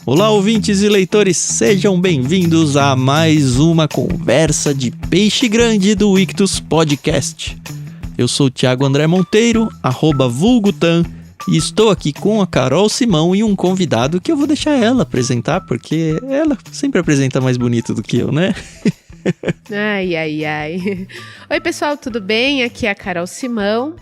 Olá, ouvintes e leitores, sejam bem-vindos a mais uma conversa de peixe grande do Ictus Podcast. Eu sou o Thiago André Monteiro, @vulgutan, e estou aqui com a Carol Simão e um convidado que eu vou deixar ela apresentar, porque ela sempre apresenta mais bonito do que eu, né? Ai. Oi, pessoal, tudo bem? Aqui é a Carol Simão,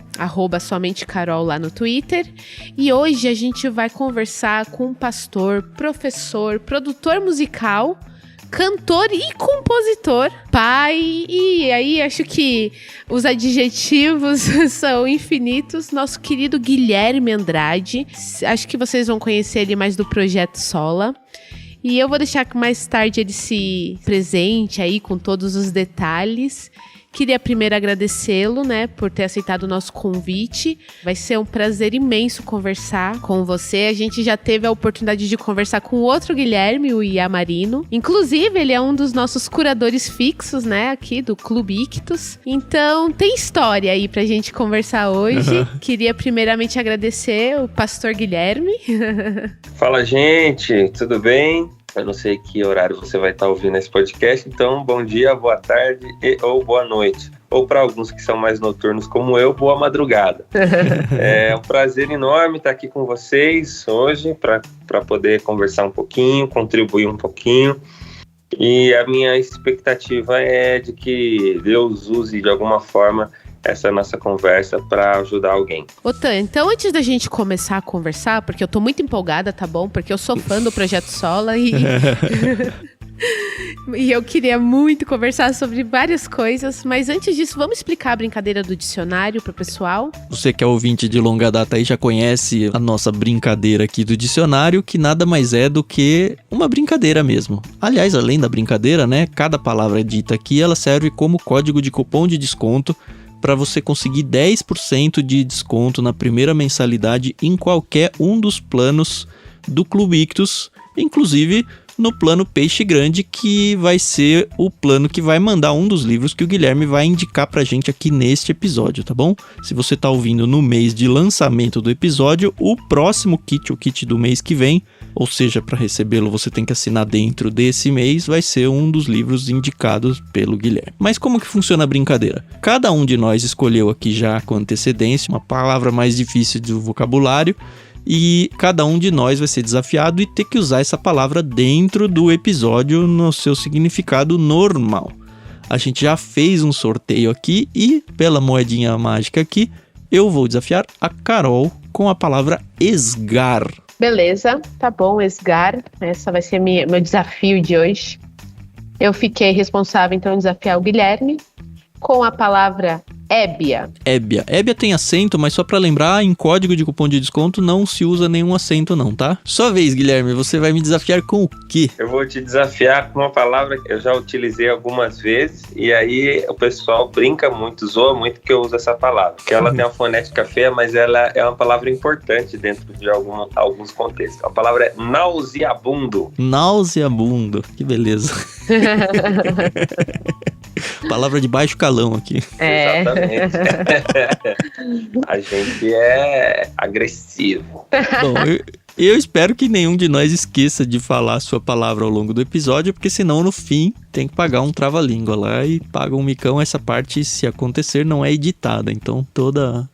@somentecarol lá no Twitter. E hoje a gente vai conversar com um pastor, professor, produtor musical, cantor e compositor, pai, e aí acho que os adjetivos são infinitos, nosso querido Guilherme Andrade. Acho que vocês vão conhecer ele mais do Projeto Sola. E eu vou deixar que mais tarde ele se presente aí com todos os detalhes. Queria primeiro agradecê-lo, né, por ter aceitado o nosso convite. Vai ser um prazer imenso conversar com você. A gente já teve a oportunidade de conversar com outro Guilherme, o Iamarino. Inclusive, ele é um dos nossos curadores fixos, né, aqui do Clube Ictus. Então, tem história aí pra gente conversar hoje. Queria primeiramente agradecer o pastor Guilherme. Fala, gente, tudo bem? Eu não sei que horário você vai estar ouvindo esse podcast, então bom dia, boa tarde ou boa noite. Ou para alguns que são mais noturnos como eu, boa madrugada. É um prazer enorme estar aqui com vocês hoje para poder conversar um pouquinho, contribuir um pouquinho. E a minha expectativa é de que Deus use de alguma forma essa nossa conversa para ajudar alguém. Otan, então antes da gente começar a conversar, porque eu tô muito empolgada, tá bom? Porque eu sou fã do Projeto Sola e... e eu queria muito conversar sobre várias coisas, mas antes disso, vamos explicar a brincadeira do dicionário pro pessoal? Você que é ouvinte de longa data aí já conhece a nossa brincadeira aqui do dicionário, que nada mais é do que uma brincadeira mesmo. Aliás, além da brincadeira, né, cada palavra dita aqui, ela serve como código de cupom de desconto para você conseguir 10% de desconto na primeira mensalidade em qualquer um dos planos do Clube Ictus, inclusive no plano Peixe Grande, que vai ser o plano que vai mandar um dos livros que o Guilherme vai indicar pra gente aqui neste episódio, tá bom? Se você tá ouvindo no mês de lançamento do episódio, o próximo kit, o kit do mês que vem, ou seja, para recebê-lo você tem que assinar dentro desse mês, vai ser um dos livros indicados pelo Guilherme. Mas como que funciona a brincadeira? Cada um de nós escolheu aqui já com antecedência uma palavra mais difícil do vocabulário, e cada um de nós vai ser desafiado e ter que usar essa palavra dentro do episódio no seu significado normal. A gente já fez um sorteio aqui e, pela moedinha mágica aqui, eu vou desafiar a Carol com a palavra esgar. Beleza, tá bom, esgar. Essa vai ser meu desafio de hoje. Eu fiquei responsável, então, em desafiar o Guilherme com a palavra ébia. Ébia tem acento, mas só pra lembrar, em código de cupom de desconto não se usa nenhum acento não, tá? Sua vez, Guilherme, você vai me desafiar com o quê? Eu vou te desafiar com uma palavra que eu já utilizei algumas vezes e aí o pessoal brinca muito, zoa muito que eu uso essa palavra. Porque ela tem uma fonética feia, mas ela é uma palavra importante dentro de alguns contextos. A palavra é nauseabundo. Nauseabundo, que beleza. Palavra de baixo calão aqui. Exatamente. A gente é agressivo. Bom, eu espero que nenhum de nós esqueça de falar a sua palavra ao longo do episódio, porque senão no fim tem que pagar um trava-língua lá e paga um micão. Essa parte, se acontecer, não é editada. Então toda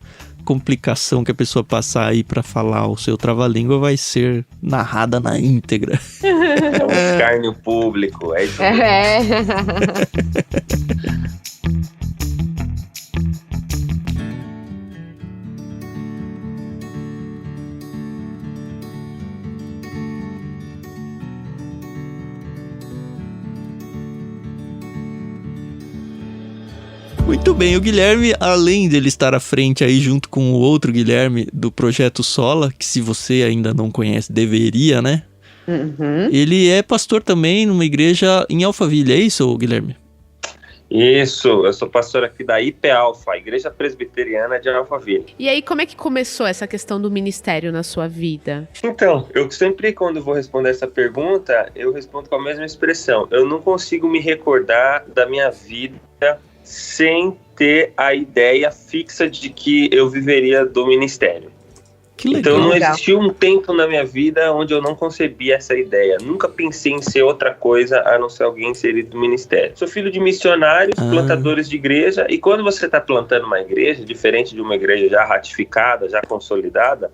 complicação que a pessoa passar aí pra falar o seu trava-língua vai ser narrada na íntegra. É um escárnio público, é isso mesmo. Muito bem, o Guilherme, além de ele estar à frente aí junto com o outro Guilherme do Projeto Sola, que se você ainda não conhece, deveria, né? Uhum. Ele é pastor também numa igreja em Alphaville, é isso, Guilherme? Isso, eu sou pastor aqui da IP Alfa, a Igreja Presbiteriana de Alphaville. E aí, como é que começou essa questão do ministério na sua vida? Então, eu sempre, quando vou responder essa pergunta, eu respondo com a mesma expressão. Eu não consigo me recordar da minha vida sem ter a ideia fixa de que eu viveria do ministério. Que legal. Então não existiu um tempo na minha vida onde eu não concebia essa ideia. Nunca pensei em ser outra coisa a não ser alguém inserido no ministério. Sou filho de missionários, plantadores de igreja, e quando você está plantando uma igreja, diferente de uma igreja já ratificada, já consolidada,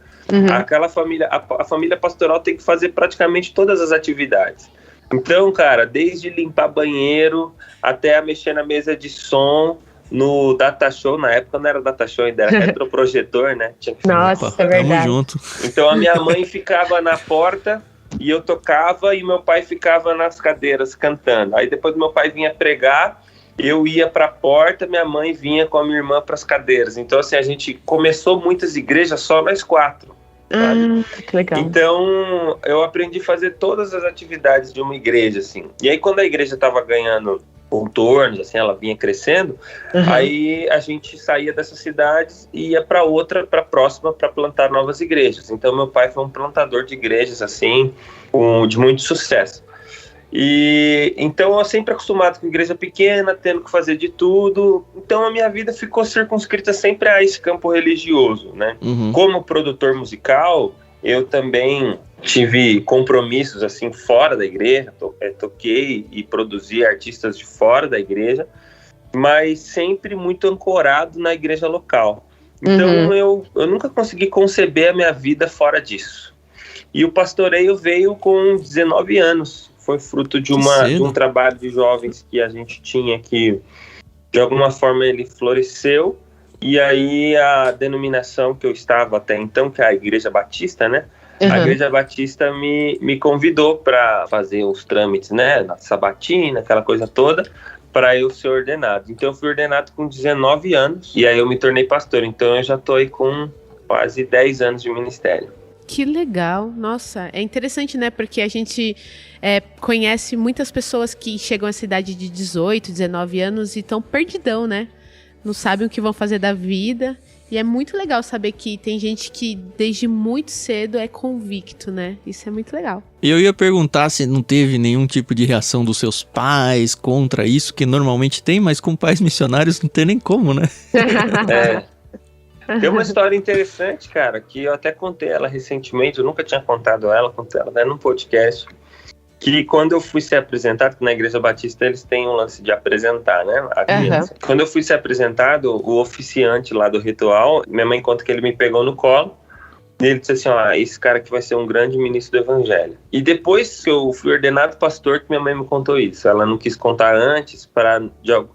aquela família, a família pastoral tem que fazer praticamente todas as atividades. Então, cara, desde limpar banheiro até a mexer na mesa de som, no Data Show, na época não era Data Show, ainda era retroprojetor, né? Tinha que Nossa, é verdade. Tamo junto. Então a minha mãe ficava na porta e eu tocava, e meu pai ficava nas cadeiras cantando. Aí depois meu pai vinha pregar, eu ia pra porta, minha mãe vinha com a minha irmã pras cadeiras. Então assim, a gente começou muitas igrejas só nós 4. Que legal. Então eu aprendi a fazer todas as atividades de uma igreja, assim. E aí quando a igreja tava ganhando contornos, assim, ela vinha crescendo, aí a gente saía dessas cidades e ia para outra, para próxima, para plantar novas igrejas. Então meu pai foi um plantador de igrejas, assim, de muito sucesso. E então eu sempre acostumado com igreja pequena, tendo que fazer de tudo. Então a minha vida ficou circunscrita sempre a esse campo religioso, né? Como produtor musical, eu também tive compromissos assim fora da igreja, toquei e produzi artistas de fora da igreja, mas sempre muito ancorado na igreja local. Então eu nunca consegui conceber a minha vida fora disso. E o pastoreio veio com 19 anos, foi fruto de um trabalho de jovens que a gente tinha, que de alguma forma ele floresceu, e aí a denominação que eu estava até então, que é a Igreja Batista, né? A Igreja Batista me convidou para fazer os trâmites, né, na sabatina, aquela coisa toda, para eu ser ordenado. Então eu fui ordenado com 19 anos, e aí eu me tornei pastor. Então eu já estou aí com quase 10 anos de ministério. Que legal, nossa, é interessante, né, porque a gente conhece muitas pessoas que chegam à cidade de 18, 19 anos e estão perdidão, né, não sabem o que vão fazer da vida. E é muito legal saber que tem gente que desde muito cedo é convicto, né? Isso é muito legal. Eu ia perguntar se não teve nenhum tipo de reação dos seus pais contra isso, que normalmente tem, mas com pais missionários não tem nem como, né? Tem uma história interessante, cara, que eu até contei ela recentemente, eu nunca tinha contado ela, contei ela num podcast, que quando eu fui ser apresentado, que na Igreja Batista eles têm um lance de apresentar, né, a criança. Quando eu fui ser apresentado, o oficiante lá do ritual, minha mãe conta que ele me pegou no colo, e ele disse assim, esse cara aqui vai ser um grande ministro do evangelho. E depois que eu fui ordenado pastor, que minha mãe me contou isso. Ela não quis contar antes,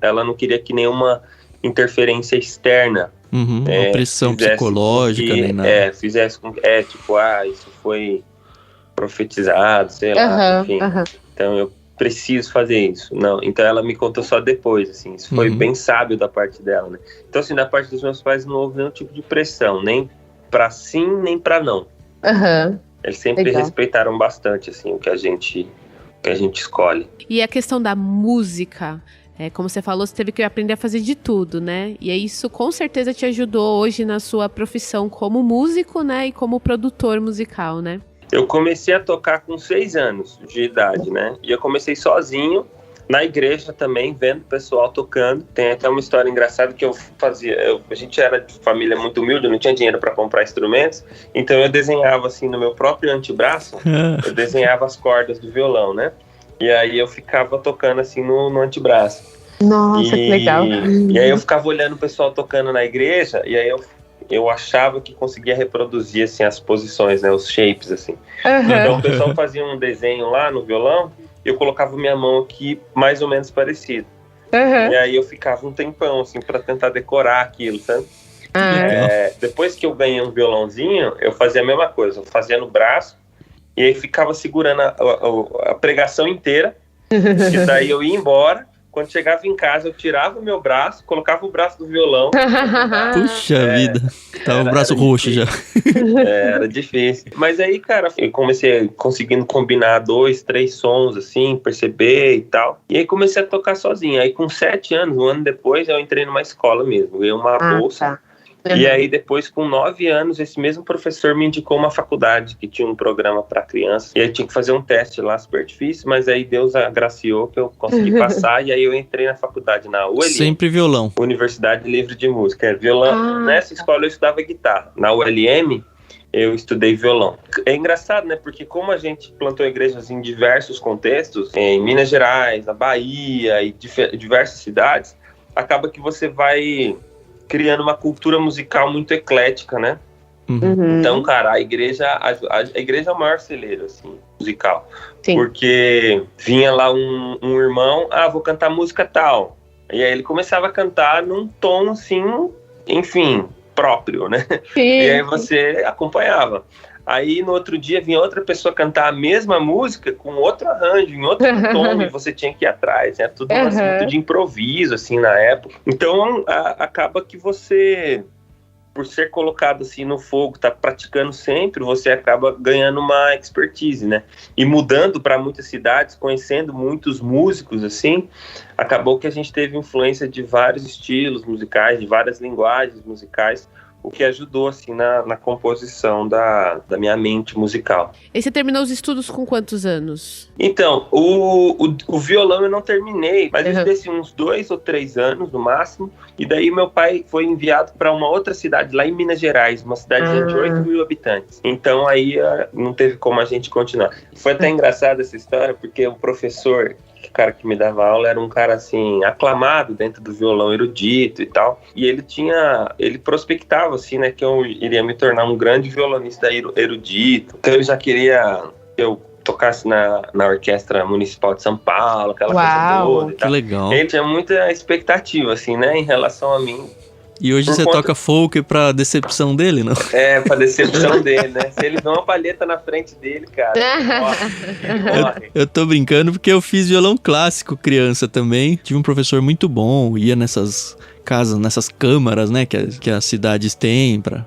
ela não queria que nenhuma interferência externa, uma pressão psicológica, nem nada. Fizesse com isso foi profetizado, sei lá, enfim. Então eu preciso fazer isso. Não, então ela me contou só depois, assim, isso foi bem sábio da parte dela, né? Então assim, da parte dos meus pais não houve nenhum tipo de pressão, nem pra sim, nem pra não. Eles sempre respeitaram bastante, assim, o que a gente escolhe. E a questão da música, como você falou, você teve que aprender a fazer de tudo, né? E isso com certeza te ajudou hoje na sua profissão como músico, né? E como produtor musical, né? Eu comecei a tocar com 6 anos de idade, né? E eu comecei sozinho, na igreja também, vendo o pessoal tocando. Tem até uma história engraçada que eu fazia. A gente era de família muito humilde, não tinha dinheiro para comprar instrumentos. Então eu desenhava assim no meu próprio antebraço, eu desenhava as cordas do violão, né? E aí eu ficava tocando assim no antebraço. Nossa, que legal. E aí eu ficava olhando o pessoal tocando na igreja, e aí eu achava que conseguia reproduzir assim, as posições, né, os shapes, assim. Então o pessoal fazia um desenho lá no violão, e eu colocava minha mão aqui mais ou menos parecido. E aí eu ficava um tempão, assim, para tentar decorar aquilo, sabe? Depois que eu ganhei um violãozinho, eu fazia a mesma coisa, eu fazia no braço, e aí ficava segurando a pregação inteira, e daí eu ia embora. Quando chegava em casa, eu tirava o meu braço, colocava o braço do violão. Puxa vida, tava o braço roxo já. Era difícil. Mas aí, cara, eu comecei conseguindo combinar 2, 3 sons, assim, perceber e tal. E aí comecei a tocar sozinho. Aí com 7 anos, um ano depois, eu entrei numa escola mesmo. Ganhei uma bolsa. E aí depois, com 9 anos, esse mesmo professor me indicou uma faculdade que tinha um programa para crianças. E aí tinha que fazer um teste lá, super difícil, mas aí Deus agraciou que eu consegui passar. E aí eu entrei na faculdade, na ULM. Sempre violão. Universidade Livre de Música. Violão. Nessa escola eu estudava guitarra. Na ULM, eu estudei violão. É engraçado, né? Porque como a gente plantou igrejas em diversos contextos, em Minas Gerais, na Bahia e diversas cidades, acaba que você vai criando uma cultura musical muito eclética, né? Uhum. Então, cara, a igreja é o maior celeiro, assim, musical. Sim. Porque vinha lá um irmão, vou cantar música tal. E aí ele começava a cantar num tom, assim, enfim, próprio, né? Sim. E aí você acompanhava. Aí no outro dia vinha outra pessoa cantar a mesma música com outro arranjo, em outro tom, e você tinha que ir atrás, né? Tudo muito de improviso, assim, na época. Então, acaba que você, por ser colocado assim no fogo, tá praticando sempre, você acaba ganhando uma expertise, né? E mudando para muitas cidades, conhecendo muitos músicos, assim, acabou que a gente teve influência de vários estilos musicais, de várias linguagens musicais, o que ajudou, assim, na composição da minha mente musical. E você terminou os estudos com quantos anos? Então, o violão eu não terminei, mas eu estudei uns 2 ou 3 anos, no máximo, e daí meu pai foi enviado para uma outra cidade, lá em Minas Gerais, uma cidadezinha de 8 mil habitantes. Então, aí não teve como a gente continuar. Foi até engraçada essa história, porque o professor, o cara que me dava aula, era um cara, assim, aclamado dentro do violão, erudito e tal, e ele prospectava, assim, né, que eu iria me tornar um grande violonista erudito, então ele já queria eu tocasse na Orquestra Municipal de São Paulo, aquela coisa toda e tal. Que legal. Ele tinha muita expectativa, assim, né, em relação a mim. E hoje você toca folk pra decepção dele, não? É, pra decepção dele, né? Se ele vê uma palheta na frente dele, cara, ele morre. Eu tô brincando porque eu fiz violão clássico criança também. Tive um professor muito bom, ia nessas casas, nessas câmaras, né, que as cidades têm pra...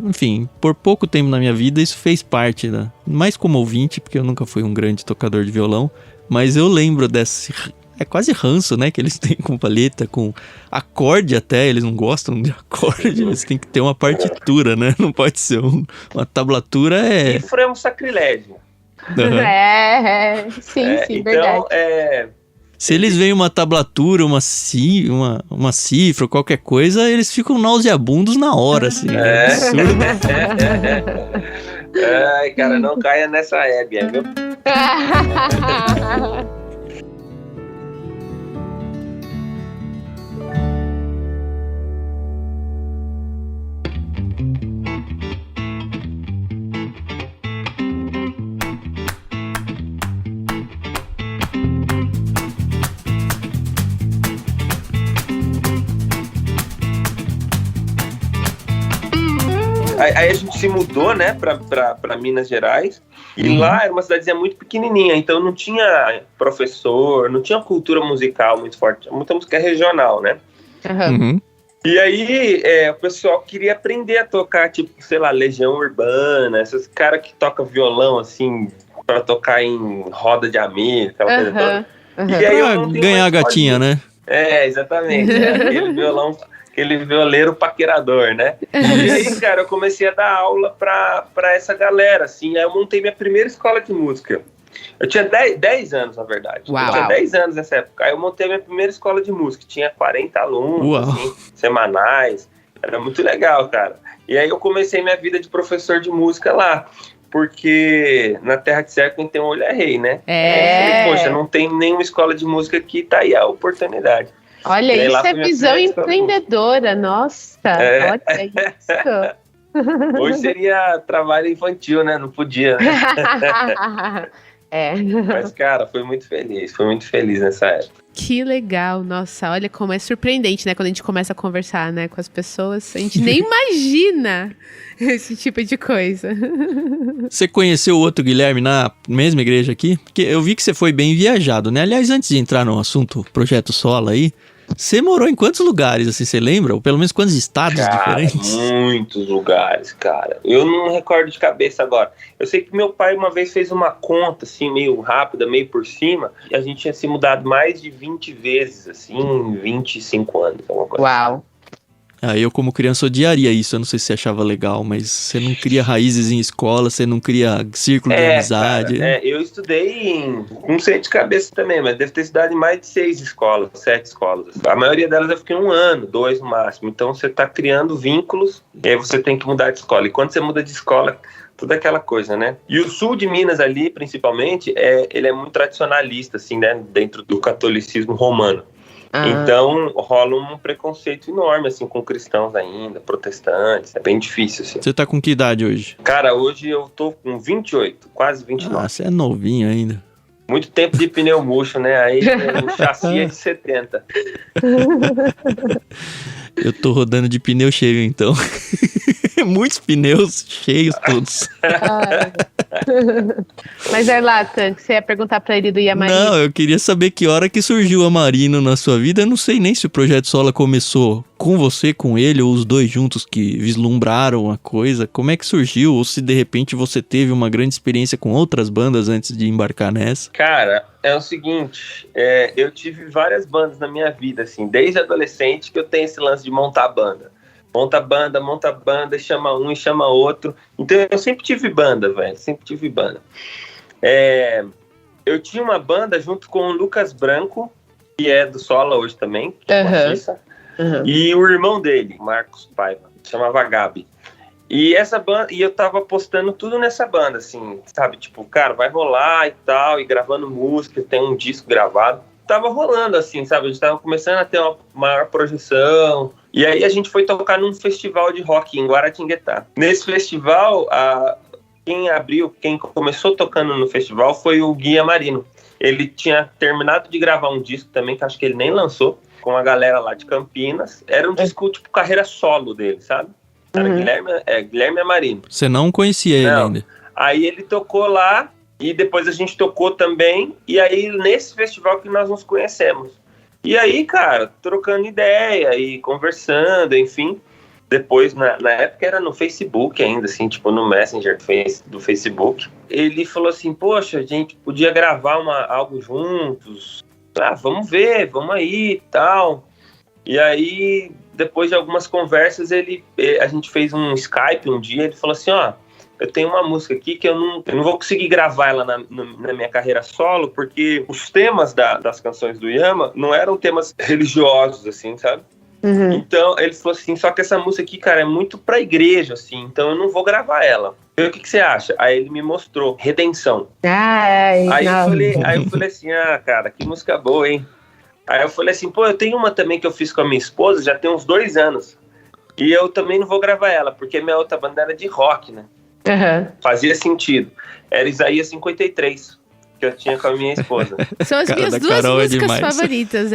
Enfim, por pouco tempo na minha vida isso fez parte, né? Mais como ouvinte, porque eu nunca fui um grande tocador de violão, mas eu lembro desse... É quase ranço, né, que eles têm com palheta, com acorde até, eles não gostam de acorde, eles têm que ter uma partitura, né, não pode ser uma tablatura, Cifra é um sacrilégio. Uhum. Sim, então, verdade. Se eles veem uma tablatura, uma cifra, qualquer coisa, eles ficam nauseabundos na hora, assim, é absurdo. Ai, cara, não caia nessa ébia, viu? Aí a gente se mudou, né, pra Minas Gerais, e lá era uma cidadezinha muito pequenininha, então não tinha professor, não tinha cultura musical muito forte, muita música regional, né? Uhum. E aí o pessoal queria aprender a tocar, tipo, sei lá, Legião Urbana, esses caras que tocam violão, assim, pra tocar em roda de amigo, aquela coisa toda. E aí eu não tenho ganhar a gatinha, né? Exatamente, aquele violeiro paquerador, né? E aí, cara, eu comecei a dar aula pra essa galera, assim. Aí eu montei minha primeira escola de música. Eu tinha 10 anos, na verdade. Uau. Eu tinha 10 anos nessa época. Aí eu montei minha primeira escola de música. Tinha 40 alunos, assim, semanais. Era muito legal, cara. E aí eu comecei minha vida de professor de música lá. Porque na terra de certo quem tem um olho é rei, né? Eu falei, poxa, não tem nenhuma escola de música aqui, tá aí a oportunidade. Olha, isso é visão empreendedora, nossa, olha isso. Hoje seria trabalho infantil, né? Não podia, né? Mas, cara, fui muito feliz nessa época. Que legal, nossa, olha como é surpreendente, né? Quando a gente começa a conversar, né, com as pessoas, a gente nem imagina esse tipo de coisa. Você conheceu o outro Guilherme na mesma igreja aqui? Porque eu vi que você foi bem viajado, né? Aliás, antes de entrar no assunto Projeto Sola aí, você morou em quantos lugares, assim, você lembra? Ou pelo menos quantos estados diferentes? Muitos lugares, cara. Eu não recordo de cabeça agora. Eu sei que meu pai uma vez fez uma conta, assim, meio rápida, meio por cima, e a gente tinha se mudado mais de 20 vezes, assim, em 25 anos, alguma coisa. Uau! Aí eu, como criança, odiaria isso. Eu não sei se você achava legal, mas você não cria raízes em escola, você não cria círculo de amizade. Cara, eu estudei não sei de cabeça também, mas deve ter estudado em mais de 6 escolas, 7 escolas. A maioria delas eu fiquei 1 ano, 2 no máximo. Então você tá criando vínculos e aí você tem que mudar de escola. E quando você muda de escola, toda aquela coisa, né? E o sul de Minas ali, principalmente, ele é muito tradicionalista, assim, né? Dentro do catolicismo romano. Então, rola um preconceito enorme, assim, com cristãos ainda, protestantes. É bem difícil, assim. Você tá com que idade hoje? Cara, hoje eu tô com 28, quase 29. Ah, você é novinho ainda. Muito tempo de pneu murcho, né? Aí o chassi é de 70. Eu tô rodando de pneu cheio, então. Muitos pneus cheios todos. Mas Arlatan, você ia perguntar pra ele do Yamarino? Não, eu queria saber que hora que surgiu o Yamarino na sua vida. Eu não sei nem se o Projeto Sola começou com você, com ele, ou os dois juntos que vislumbraram a coisa. Como é que surgiu? Ou se de repente você teve uma grande experiência com outras bandas antes de embarcar nessa? Cara, é o seguinte, eu tive várias bandas na minha vida, assim, desde adolescente que eu tenho esse lance de montar banda. Monta banda, chama um e chama outro. Então eu sempre tive banda, velho, sempre tive banda. Eu tinha uma banda junto com o Lucas Branco, que é do Sola hoje também, que é baixista, e o irmão dele, Marcos Paiva, chamava Gabi. E essa banda, e eu tava postando tudo nessa banda, assim, sabe? Tipo, cara, vai rolar e tal, e gravando música, tem um disco gravado. Tava rolando, assim, sabe? A gente tava começando a ter uma maior projeção. E aí a gente foi tocar num festival de rock em Guaratinguetá. Nesse festival, quem começou tocando no festival foi o Gui Yamarino. Ele tinha terminado de gravar um disco também, que acho que ele nem lançou, com a galera lá de Campinas. Era um disco, tipo, carreira solo dele, sabe? Era Guilherme Yamarino. Você não conhecia ele ainda? Aí ele tocou lá, e depois a gente tocou também, e aí nesse festival que nós nos conhecemos. E aí, cara, trocando ideia e conversando, enfim. Depois, na época era no Facebook ainda, assim, tipo no Messenger do Facebook. Ele falou assim, poxa, a gente podia gravar algo juntos. Ah, vamos ver, vamos aí e tal. E aí, depois de algumas conversas, a gente fez um Skype um dia, ele falou assim, eu tenho uma música aqui que eu não vou conseguir gravar ela na minha carreira solo, porque os temas das canções do Yama não eram temas religiosos, assim, sabe? Então, ele falou assim, só que essa música aqui, cara, é muito pra igreja, assim, então eu não vou gravar ela. O que você acha? Aí ele me mostrou, Redenção. Aí eu falei assim, cara, que música boa, hein? Aí eu falei assim, eu tenho uma também que eu fiz com a minha esposa, já tem uns 2 anos. E eu também não vou gravar ela, porque minha outra banda era de rock, né? Fazia sentido. Era Isaías 53, que eu tinha com a minha esposa. São as minhas 2 músicas favoritas.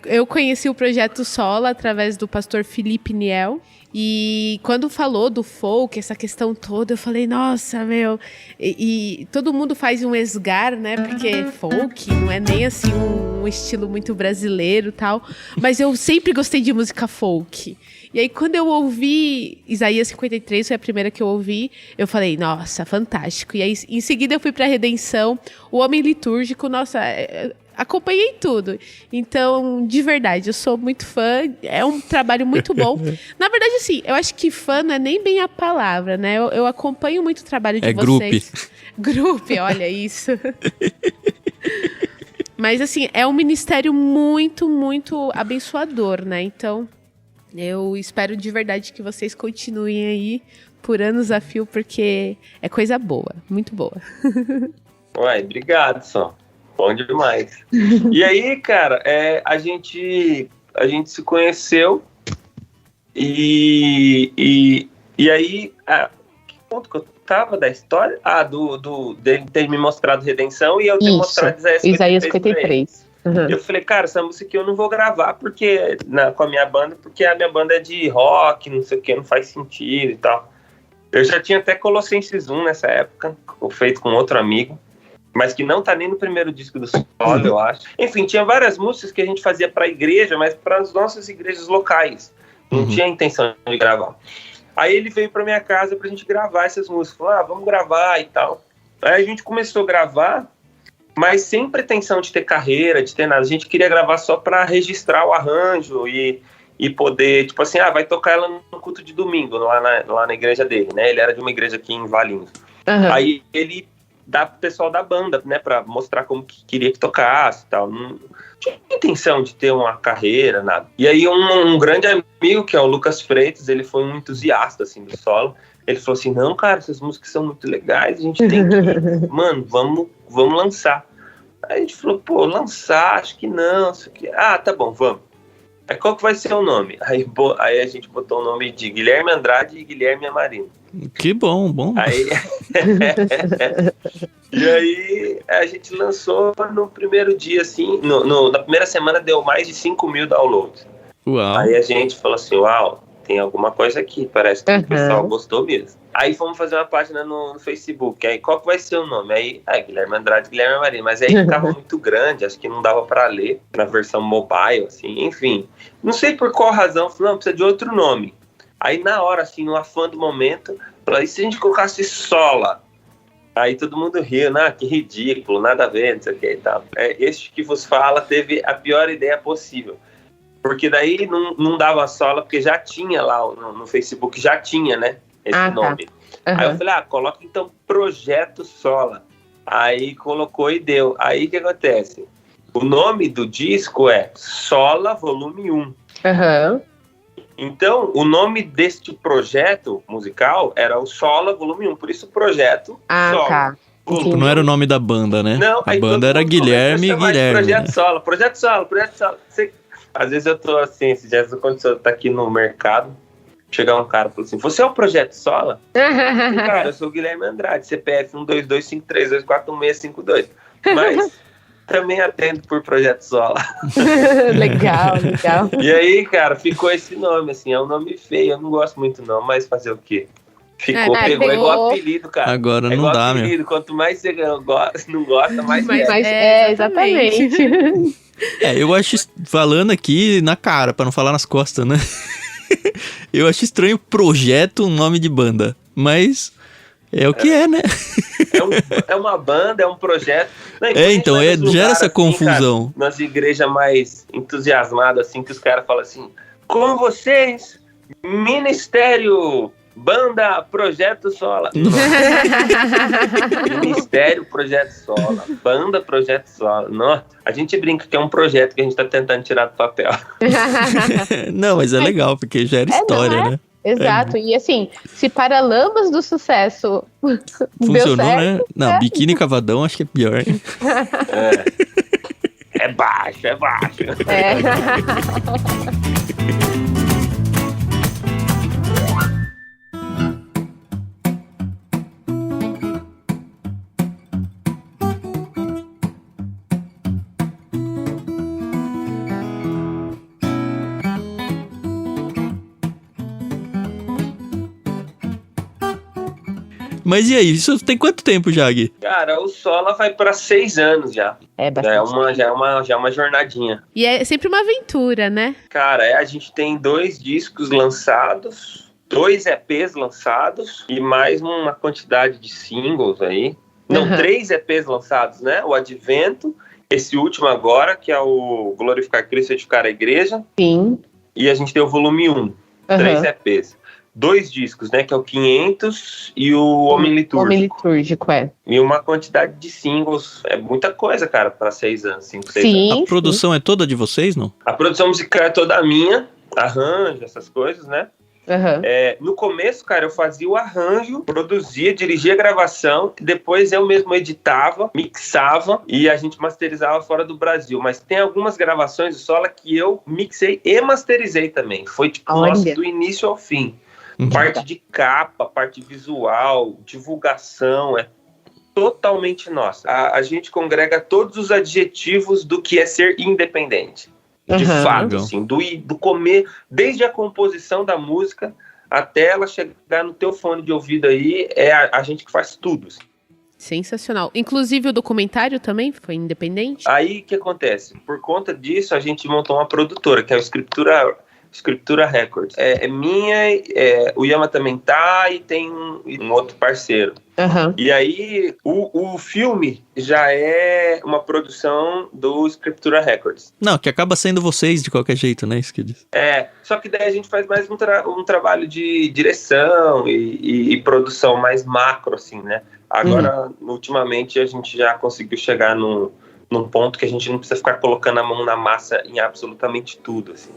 Eu conheci o Projeto Sola através do pastor Felipe Niel. E quando falou do folk, essa questão toda, eu falei, nossa, meu... E todo mundo faz um esgar, né? Porque folk não é nem assim um estilo muito brasileiro e tal. Mas eu sempre gostei de música folk. E aí, quando eu ouvi Isaías 53, foi a primeira que eu ouvi, eu falei, nossa, fantástico. E aí, em seguida, eu fui pra Redenção, O Homem Litúrgico, nossa... acompanhei tudo. Então, de verdade, eu sou muito fã. É um trabalho muito bom. Na verdade, assim, eu acho que fã não é nem bem a palavra, né? Eu acompanho muito o trabalho de vocês. Grupo, olha isso. Mas, assim, é um ministério muito, muito abençoador, né? Então, eu espero de verdade que vocês continuem aí por anos a fio, porque é coisa boa, muito boa. Uai, obrigado, só. Bom demais. E aí, cara, a gente se conheceu e aí, que ponto que eu tava da história? Dele ter me mostrado Redenção e eu ter mostrado Isaías 53. Eu falei, cara, essa música aqui eu não vou gravar porque, com a minha banda, porque a minha banda é de rock, não sei o que, não faz sentido e tal. Eu já tinha até Colossenses 1 nessa época, feito com outro amigo. Mas que não tá nem no primeiro disco do Sola, eu acho. Enfim, tinha várias músicas que a gente fazia pra igreja, mas para as nossas igrejas locais. Não tinha intenção de gravar. Aí ele veio pra minha casa pra gente gravar essas músicas. Falou, vamos gravar e tal. Aí a gente começou a gravar, mas sem pretensão de ter carreira, de ter nada. A gente queria gravar só pra registrar o arranjo e e poder, tipo assim, vai tocar ela no culto de domingo, lá na igreja dele, né? Ele era de uma igreja aqui em Valinhos. Aí ele dá pro pessoal da banda, né? Pra mostrar como que queria que tocasse e tal. Não tinha intenção de ter uma carreira, nada. E aí um grande amigo, que é o Lucas Freitas, ele foi um entusiasta, assim, do solo. Ele falou assim, não, cara, essas músicas são muito legais, a gente tem que... Mano, vamos lançar. Aí a gente falou, pô, lançar, acho que não, isso aqui... tá bom, vamos. Aí qual que vai ser o nome? Aí a gente botou o nome de Guilherme Andrade e Guilherme Amarino. Que bom. Aí... E aí a gente lançou no primeiro dia, assim, na primeira semana deu mais de 5.000 downloads. Uau. Aí a gente falou assim, tem alguma coisa aqui, parece que o pessoal gostou mesmo. Aí fomos fazer uma página no Facebook, aí qual que vai ser o nome? Aí, Guilherme Andrade, Guilherme Amarino, mas aí ficava muito grande, acho que não dava pra ler na versão mobile, assim, enfim. Não sei por qual razão, falei, não, precisa de outro nome. Aí na hora, assim, no afã do momento, falei, e se a gente colocasse Sola? Aí todo mundo riu, que ridículo, nada a ver, não sei o que e tal. Este que vos fala teve a pior ideia possível. Porque daí não dava Sola, porque já tinha lá no Facebook, já tinha, né, esse nome. Aí eu falei, coloca então Projeto Sola. Aí colocou e deu. Aí o que acontece? O nome do disco é Sola Volume 1. Então, o nome deste projeto musical era o Sola Volume 1, por isso o projeto Sola. Não era o nome da banda, né? Não, a banda era Guilherme e Guilherme. Projeto né? Sola, Projeto Sola. Às vezes eu tô assim, se já aconteceu, tá aqui no mercado, chegar um cara e falar assim, você é o Projeto Sola? Cara, eu sou o Guilherme Andrade, CPF 12253241652. Mas também atendo por Projeto Sola. Legal. E aí, cara, ficou esse nome, assim, é um nome feio, eu não gosto muito não, mas fazer o quê? Pegou igual apelido, cara. Agora não dá, apelido. meu. Quanto mais você não gosta, mais exatamente. Eu acho, falando aqui na cara, pra não falar nas costas, né? Eu acho estranho Projeto, um nome de banda. Mas é o que é, né? É uma banda, é um projeto. Não, então, gera essa confusão. Cara, nas igrejas mais entusiasmadas, assim, que os caras falam assim, com vocês, Ministério... Banda Projeto Sola. Ministério Projeto Sola. Banda Projeto Sola. Nossa, a gente brinca que é um projeto que a gente tá tentando tirar do papel. Não, mas é legal, porque gera história, né? Exato, e assim, se Paralamas do Sucesso funcionou, deu certo, né? Não, Biquíni Cavadão acho que é pior, hein? É baixo. Mas e aí, isso tem quanto tempo já, Gui? Cara, o Sola vai para 6 anos já. É bastante. Já é uma jornadinha. E é sempre uma aventura, né? Cara, a gente tem 2 discos lançados, 2 EPs lançados e mais uma quantidade de singles aí. Não, 3 EPs lançados, né? O Advento, esse último agora, que é o Glorificar Cristo e Edificar a Igreja. Sim. E a gente tem o volume 1, 3 EPs. 2 discos, né? Que é o 500 e o Homem Litúrgico. Homem Litúrgico, E uma quantidade de singles. É muita coisa, cara, para 6 anos, 5, 6 anos. A produção é toda de vocês, não? A produção musical é toda minha. Arranjo, essas coisas, né? No começo, cara, eu fazia o arranjo, produzia, dirigia a gravação, depois eu mesmo editava, mixava e a gente masterizava fora do Brasil. Mas tem algumas gravações do Sola que eu mixei e masterizei também. Foi tipo, nossa, do início ao fim. Parte de capa, parte visual, divulgação, é totalmente nossa. A gente congrega todos os adjetivos do que é ser independente. De fato, assim, do comer, desde a composição da música até ela chegar no teu fone de ouvido aí, é a gente que faz tudo. Assim. Sensacional. Inclusive o documentário também foi independente? Aí o que acontece? Por conta disso, a gente montou uma produtora, que é o Escritura Scriptura Records. É minha, o Yama também tá, e tem um outro parceiro. Uhum. E aí, o filme já é uma produção do Scriptura Records. Não, que acaba sendo vocês de qualquer jeito, né? Isso que eu disse. Só que daí a gente faz mais um trabalho de direção e produção mais macro, assim, né? Agora, ultimamente, a gente já conseguiu chegar num ponto que a gente não precisa ficar colocando a mão na massa em absolutamente tudo, assim.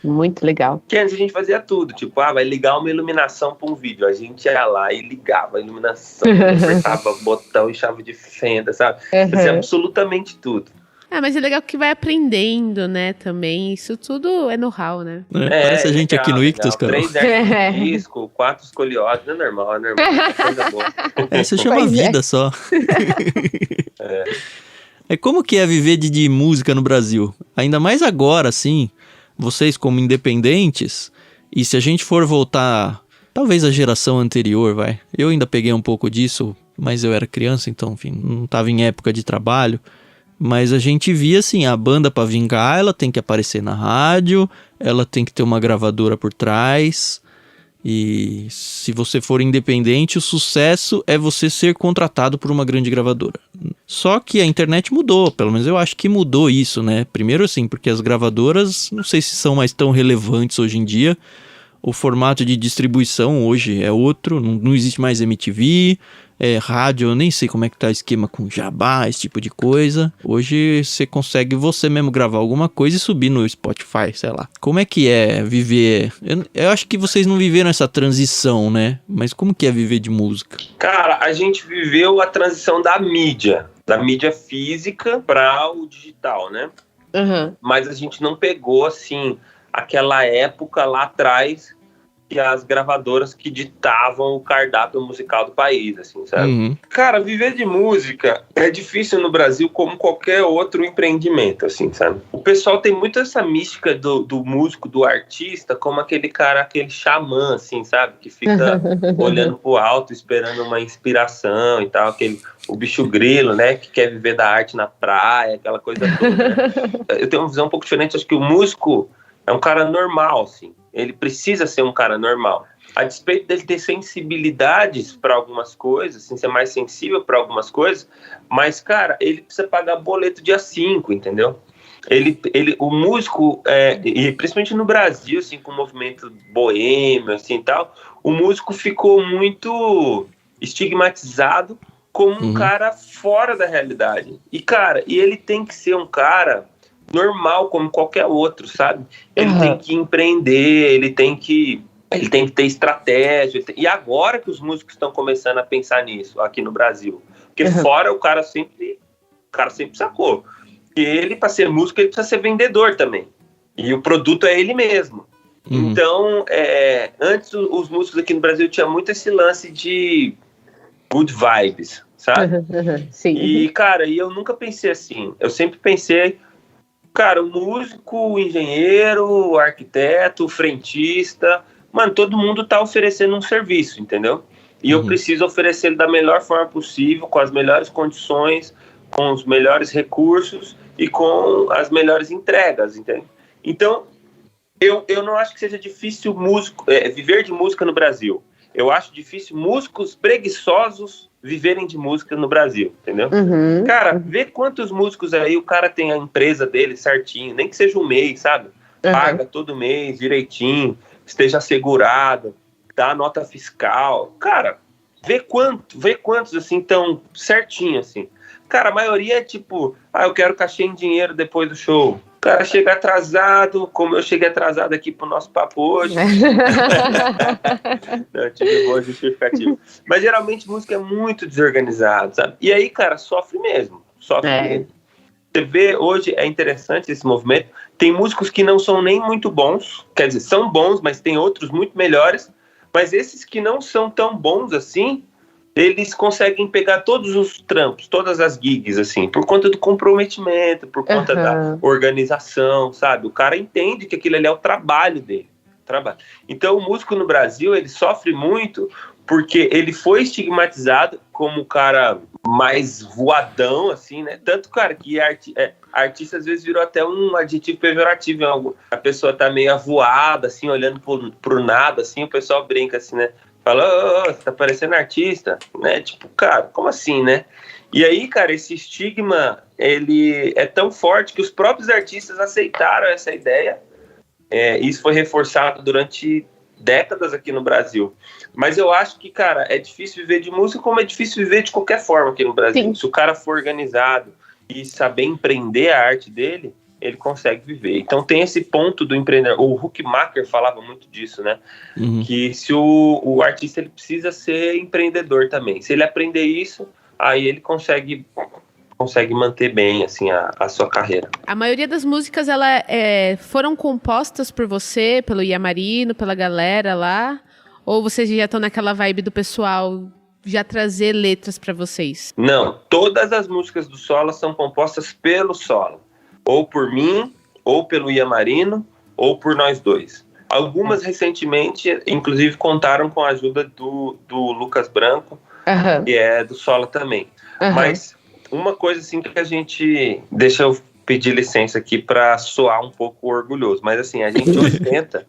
Muito legal. Que antes a gente fazia tudo, tipo, vai ligar uma iluminação para um vídeo. A gente ia lá e ligava a iluminação, apertava botão e chave de fenda, sabe? Fazia absolutamente tudo. Mas é legal que vai aprendendo, né, também. Isso tudo é know-how, né? Parece a gente aqui no Ictus, cara. 3 hernias de disco, 4 escoliose, não é normal, é coisa boa. Isso chama vida só. Como que é viver de música no Brasil? Ainda mais agora, assim, vocês como independentes, e se a gente for voltar, talvez a geração anterior, eu ainda peguei um pouco disso, mas eu era criança, então, enfim, não estava em época de trabalho, mas a gente via, assim, a banda pra vingar, ela tem que aparecer na rádio, ela tem que ter uma gravadora por trás, e se você for independente, o sucesso é você ser contratado por uma grande gravadora. Só que a internet mudou, pelo menos eu acho que mudou isso, né? Primeiro assim, porque as gravadoras, não sei se são mais tão relevantes hoje em dia. O formato de distribuição hoje é outro, não existe mais MTV, rádio, eu nem sei como é que tá o esquema com jabá, esse tipo de coisa. Hoje você consegue você mesmo gravar alguma coisa e subir no Spotify, sei lá. Como é que é viver? Eu acho que vocês não viveram essa transição, né? Mas como que é viver de música? Cara, a gente viveu a transição da mídia física para o digital, né? Mas a gente não pegou, assim, aquela época lá atrás que as gravadoras que ditavam o cardápio musical do país, assim, sabe? Cara, viver de música é difícil no Brasil como qualquer outro empreendimento, assim, sabe? O pessoal tem muito essa mística do músico, do artista, como aquele cara, aquele xamã, assim, sabe? Que fica olhando pro alto, esperando uma inspiração e tal, o bicho grilo, né? Que quer viver da arte na praia, aquela coisa toda, né? Eu tenho uma visão um pouco diferente, acho que o músico é um cara normal, assim. Ele precisa ser um cara normal. A despeito dele ter sensibilidades para algumas coisas, assim, ser mais sensível para algumas coisas, mas, cara, ele precisa pagar boleto dia 5, entendeu? O músico, e principalmente no Brasil, assim, com o movimento boêmio, assim, e tal, o músico ficou muito estigmatizado como um cara fora da realidade. E, cara, ele tem que ser um cara normal como qualquer outro, sabe? Ele tem que empreender, ele tem que ter estratégia. E agora que os músicos estão começando a pensar nisso aqui no Brasil. Porque fora o cara sempre sacou que ele, para ser músico, ele precisa ser vendedor também. E o produto é ele mesmo. Então, antes os músicos aqui no Brasil tinham muito esse lance de good vibes, sabe? Sim. E, cara, eu nunca pensei assim. Eu sempre pensei, cara, o músico, o engenheiro, o arquiteto, o frentista, mano, todo mundo tá oferecendo um serviço, entendeu? E eu preciso oferecer ele da melhor forma possível, com as melhores condições, com os melhores recursos e com as melhores entregas, entende? Então, eu não acho que seja difícil viver de música no Brasil. Eu acho difícil músicos preguiçosos viverem de música no Brasil, entendeu? Cara, vê quantos músicos aí o cara tem a empresa dele certinho, nem que seja um mês, sabe? Paga todo mês direitinho, esteja assegurado, dá nota fiscal. Cara, vê quantos assim estão certinho, assim. Cara, a maioria é tipo, eu quero cachê em dinheiro depois do show. O cara chega atrasado, como eu cheguei atrasado aqui pro nosso papo hoje. Não, tive boa justificativa. Mas geralmente música é muito desorganizado, sabe? E aí, cara, sofre mesmo. Mesmo. Você vê, hoje é interessante esse movimento. Tem músicos que não são nem muito bons, quer dizer, são bons, mas tem outros muito melhores. Mas esses que não são tão bons assim, eles conseguem pegar todos os trampos, todas as gigs, assim, por conta do comprometimento, por conta da organização, sabe? O cara entende que aquilo ali é o trabalho dele. Então, o músico no Brasil, ele sofre muito porque ele foi estigmatizado como um cara mais voadão, assim, né? Tanto, cara, que artista às vezes virou até um adjetivo pejorativo. A pessoa tá meio avoada, assim, olhando pro nada, assim, o pessoal brinca, assim, né? Fala, você tá parecendo artista, né? Tipo, cara, como assim, né? E aí, cara, esse estigma, ele é tão forte que os próprios artistas aceitaram essa ideia. Isso foi reforçado durante décadas aqui no Brasil. Mas eu acho que, cara, é difícil viver de música como é difícil viver de qualquer forma aqui no Brasil. Sim. Se o cara for organizado e saber empreender a arte dele, ele consegue viver. Então tem esse ponto do empreendedor. O Huckmacher falava muito disso, né? Uhum. Que se o artista ele precisa ser empreendedor também. Se ele aprender isso, aí ele consegue manter bem assim, a sua carreira. A maioria das músicas foram compostas por você, pelo Iamarino, pela galera lá? Ou vocês já estão naquela vibe do pessoal já trazer letras para vocês? Não, todas as músicas do Sola são compostas pelo Sola. Ou por mim, ou pelo Iamarino, ou por nós dois. Algumas recentemente, inclusive, contaram com a ajuda do Lucas Branco, que é do Sola também. Mas uma coisa assim que a gente... Deixa eu pedir licença aqui para soar um pouco orgulhoso. Mas assim, a gente ostenta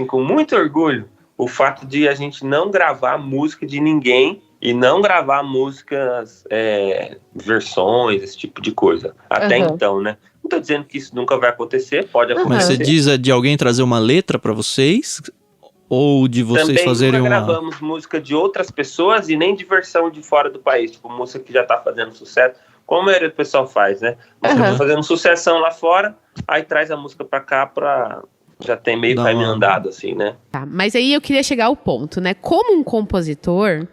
com muito orgulho o fato de a gente não gravar música de ninguém e não gravar músicas, versões, esse tipo de coisa. Até então, né? Não tô dizendo que isso nunca vai acontecer, pode acontecer. Mas você diz de alguém trazer uma letra para vocês? Ou de vocês também fazerem nunca gravamos música de outras pessoas e nem de versão de fora do país, tipo música que já tá fazendo sucesso, como a maioria do pessoal faz, né? Música tá fazendo sucessão lá fora, aí traz a música pra cá já tem meio caminho andado, assim, né? Tá, mas aí eu queria chegar ao ponto, né? Como um compositor,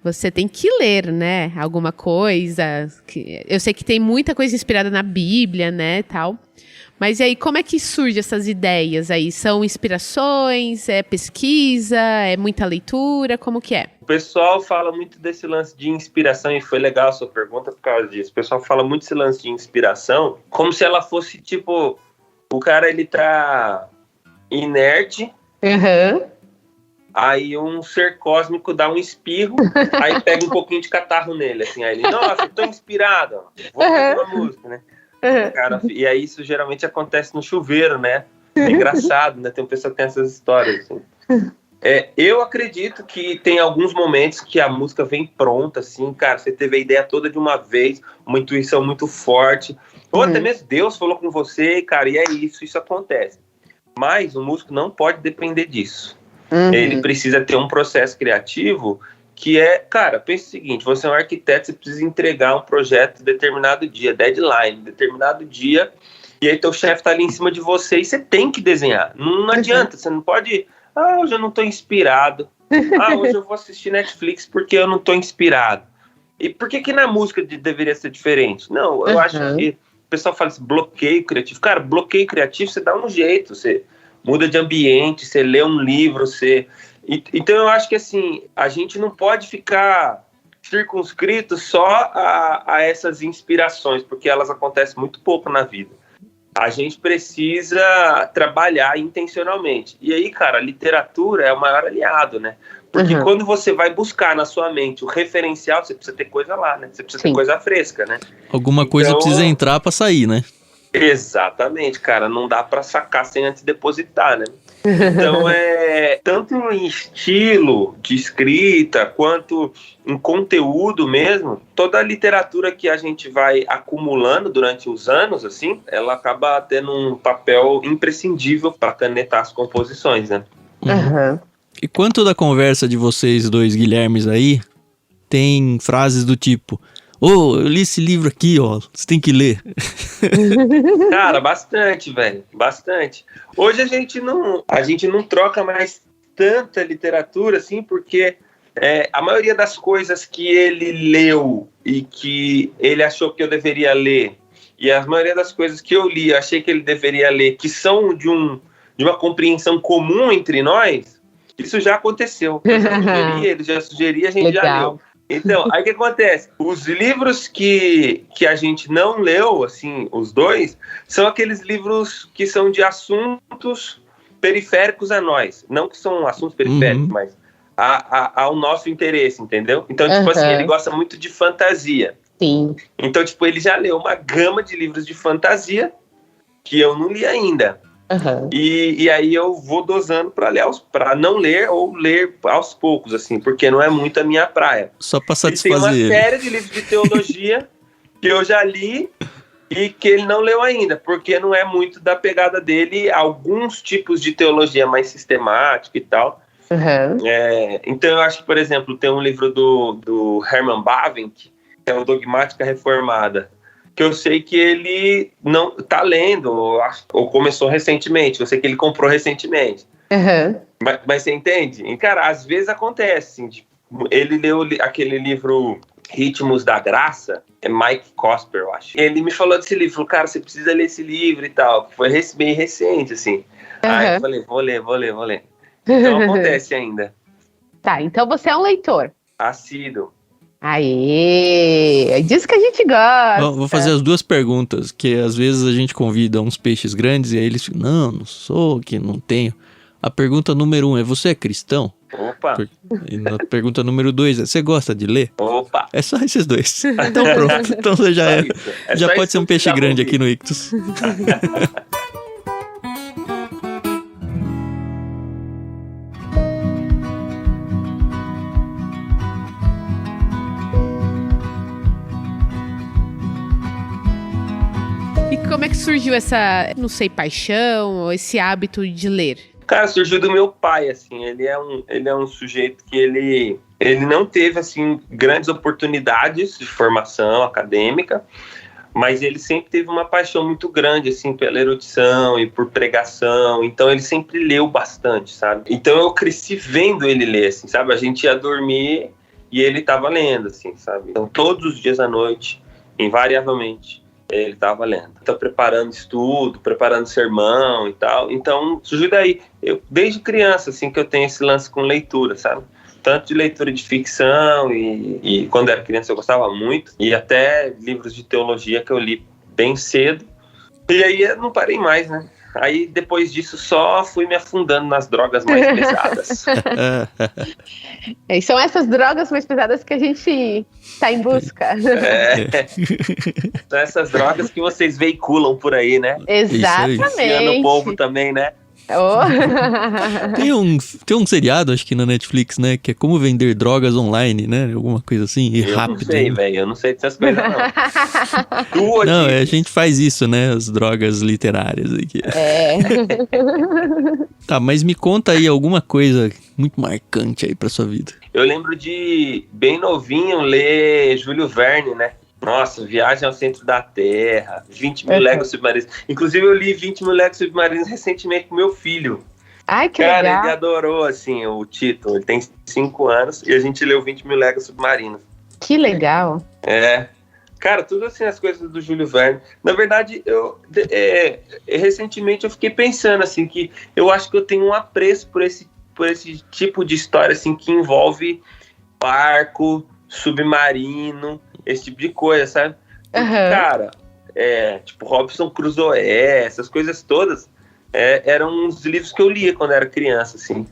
você tem que ler, né? Alguma coisa. Eu sei que tem muita coisa inspirada na Bíblia, né? Tal. Mas e aí, como é que surgem essas ideias aí? São inspirações? É pesquisa? É muita leitura? Como que é? O pessoal fala muito desse lance de inspiração, e foi legal a sua pergunta por causa disso. O pessoal fala muito desse lance de inspiração, como se ela fosse, tipo, o cara, ele tá inerte, aí um ser cósmico dá um espirro, aí pega um pouquinho de catarro nele, assim, aí ele, nossa, tô inspirado, vou fazer uma música, né? Cara, e aí isso geralmente acontece no chuveiro, né? É engraçado, né? Tem uma pessoa que tem essas histórias, assim. Eu acredito que tem alguns momentos que a música vem pronta, assim, cara, você teve a ideia toda de uma vez, uma intuição muito forte, ou até mesmo Deus falou com você, cara, e é isso acontece. Mas o músico não pode depender disso. Ele precisa ter um processo criativo que cara, pense o seguinte, você é um arquiteto, você precisa entregar um projeto determinado dia, deadline, determinado dia, e aí teu chefe tá ali em cima de você e você tem que desenhar. Não adianta, você não pode, hoje eu não tô inspirado, hoje eu vou assistir Netflix porque eu não tô inspirado. E por que na música deveria ser diferente? Não, eu acho que o pessoal fala assim, bloqueio criativo. Cara, bloqueio criativo, você dá um jeito, você muda de ambiente, você lê um livro, Então eu acho que assim, a gente não pode ficar circunscrito só a essas inspirações, porque elas acontecem muito pouco na vida. A gente precisa trabalhar intencionalmente. E aí, cara, a literatura é o maior aliado, né? Porque quando você vai buscar na sua mente o referencial, você precisa ter coisa lá, né? Você precisa ter coisa fresca, né? Alguma coisa precisa entrar pra sair, né? Exatamente, cara. Não dá pra sacar sem antes depositar, né? Então, tanto em estilo de escrita, quanto em conteúdo mesmo, toda a literatura que a gente vai acumulando durante os anos, assim, ela acaba tendo um papel imprescindível para canetar as composições, né? E quanto da conversa de vocês dois, Guilhermes, aí, tem frases do tipo... eu li esse livro aqui, você tem que ler. Cara, bastante, velho, bastante. Hoje a gente não troca mais tanta literatura, assim, porque a maioria das coisas que ele leu e que ele achou que eu deveria ler, e a maioria das coisas que eu li, achei que ele deveria ler, que são de uma compreensão comum entre nós, isso já aconteceu. Ele já sugeria, a gente já leu. Então, aí o que acontece? Os livros que a gente não leu, assim, os dois, são aqueles livros que são de assuntos periféricos a nós. Não que são assuntos periféricos, mas ao nosso interesse, entendeu? Então, tipo assim, ele gosta muito de fantasia. Sim. Então, tipo, ele já leu uma gama de livros de fantasia que eu não li ainda. E aí eu vou dosando para não ler ou ler aos poucos, assim, porque não é muito a minha praia. Só para satisfazer. Tem uma série de livros de teologia que eu já li e que ele não leu ainda, porque não é muito da pegada dele, alguns tipos de teologia mais sistemática e tal. Então eu acho que, por exemplo, tem um livro do Herman Bavinck, que é o Dogmática Reformada, que eu sei que ele não tá lendo, ou começou recentemente, eu sei que ele comprou recentemente. Mas você entende? E, cara, às vezes acontece, assim, ele leu aquele livro Ritmos da Graça, é Mike Cosper, eu acho. Ele me falou desse livro, falou, cara, você precisa ler esse livro e tal, que foi bem recente, assim. Aí eu falei, vou ler. Então acontece ainda. Tá, então você é um leitor. Assíduo. Aê! É disso que a gente gosta. Vou fazer as duas perguntas, que às vezes a gente convida uns peixes grandes e aí eles ficam, não sou, que não tenho. A pergunta número 1 é, você é cristão? Opa! E na pergunta número 2 é, você gosta de ler? Opa! É só esses dois. Então pronto, então você já pode ser um peixe grande aqui no Ictus. Como é que surgiu essa, não sei, paixão ou esse hábito de ler? Cara, surgiu do meu pai, assim, ele é um sujeito que ele não teve, assim, grandes oportunidades de formação acadêmica, mas ele sempre teve uma paixão muito grande, assim, pela erudição e por pregação, então ele sempre leu bastante, sabe? Então eu cresci vendo ele ler, assim, sabe? A gente ia dormir e ele tava lendo, assim, sabe? Então todos os dias à noite, invariavelmente, ele estava lendo. Tá preparando estudo, preparando sermão e tal. Então, surgiu daí. Eu, desde criança, assim, que eu tenho esse lance com leitura, sabe? Tanto de leitura de ficção e quando era criança eu gostava muito. E até livros de teologia que eu li bem cedo. E aí eu não parei mais, né? Aí, depois disso, só fui me afundando nas drogas mais pesadas. E são essas drogas mais pesadas que a gente tá em busca. São essas drogas que vocês veiculam por aí, né? Exatamente. Ensinando o povo também, né? Tem um seriado, acho que na Netflix, né? Que é como vender drogas online, né? Alguma coisa assim, e rápido. Eu não sei, velho. Eu não sei dessas coisas, não. Não, a gente faz isso, né? As drogas literárias aqui. Tá, mas me conta aí alguma coisa muito marcante aí pra sua vida. Eu lembro de, bem novinho, ler Júlio Verne, né? Nossa, Viagem ao Centro da Terra, 20 mil léguas submarinas. Inclusive, eu li 20 mil léguas submarinas recentemente com meu filho. Ai, que legal. Cara, ele adorou, assim, o título. Ele tem 5 anos e a gente leu 20 mil léguas submarinas. Que legal. Cara, tudo assim, as coisas do Júlio Verne. Na verdade, recentemente eu fiquei pensando, assim, que eu acho que eu tenho um apreço por esse tipo de história, assim, que envolve barco, submarino, esse tipo de coisa, sabe? Porque, cara, tipo Robinson Crusoe, essas coisas todas eram uns livros que eu lia quando era criança, assim.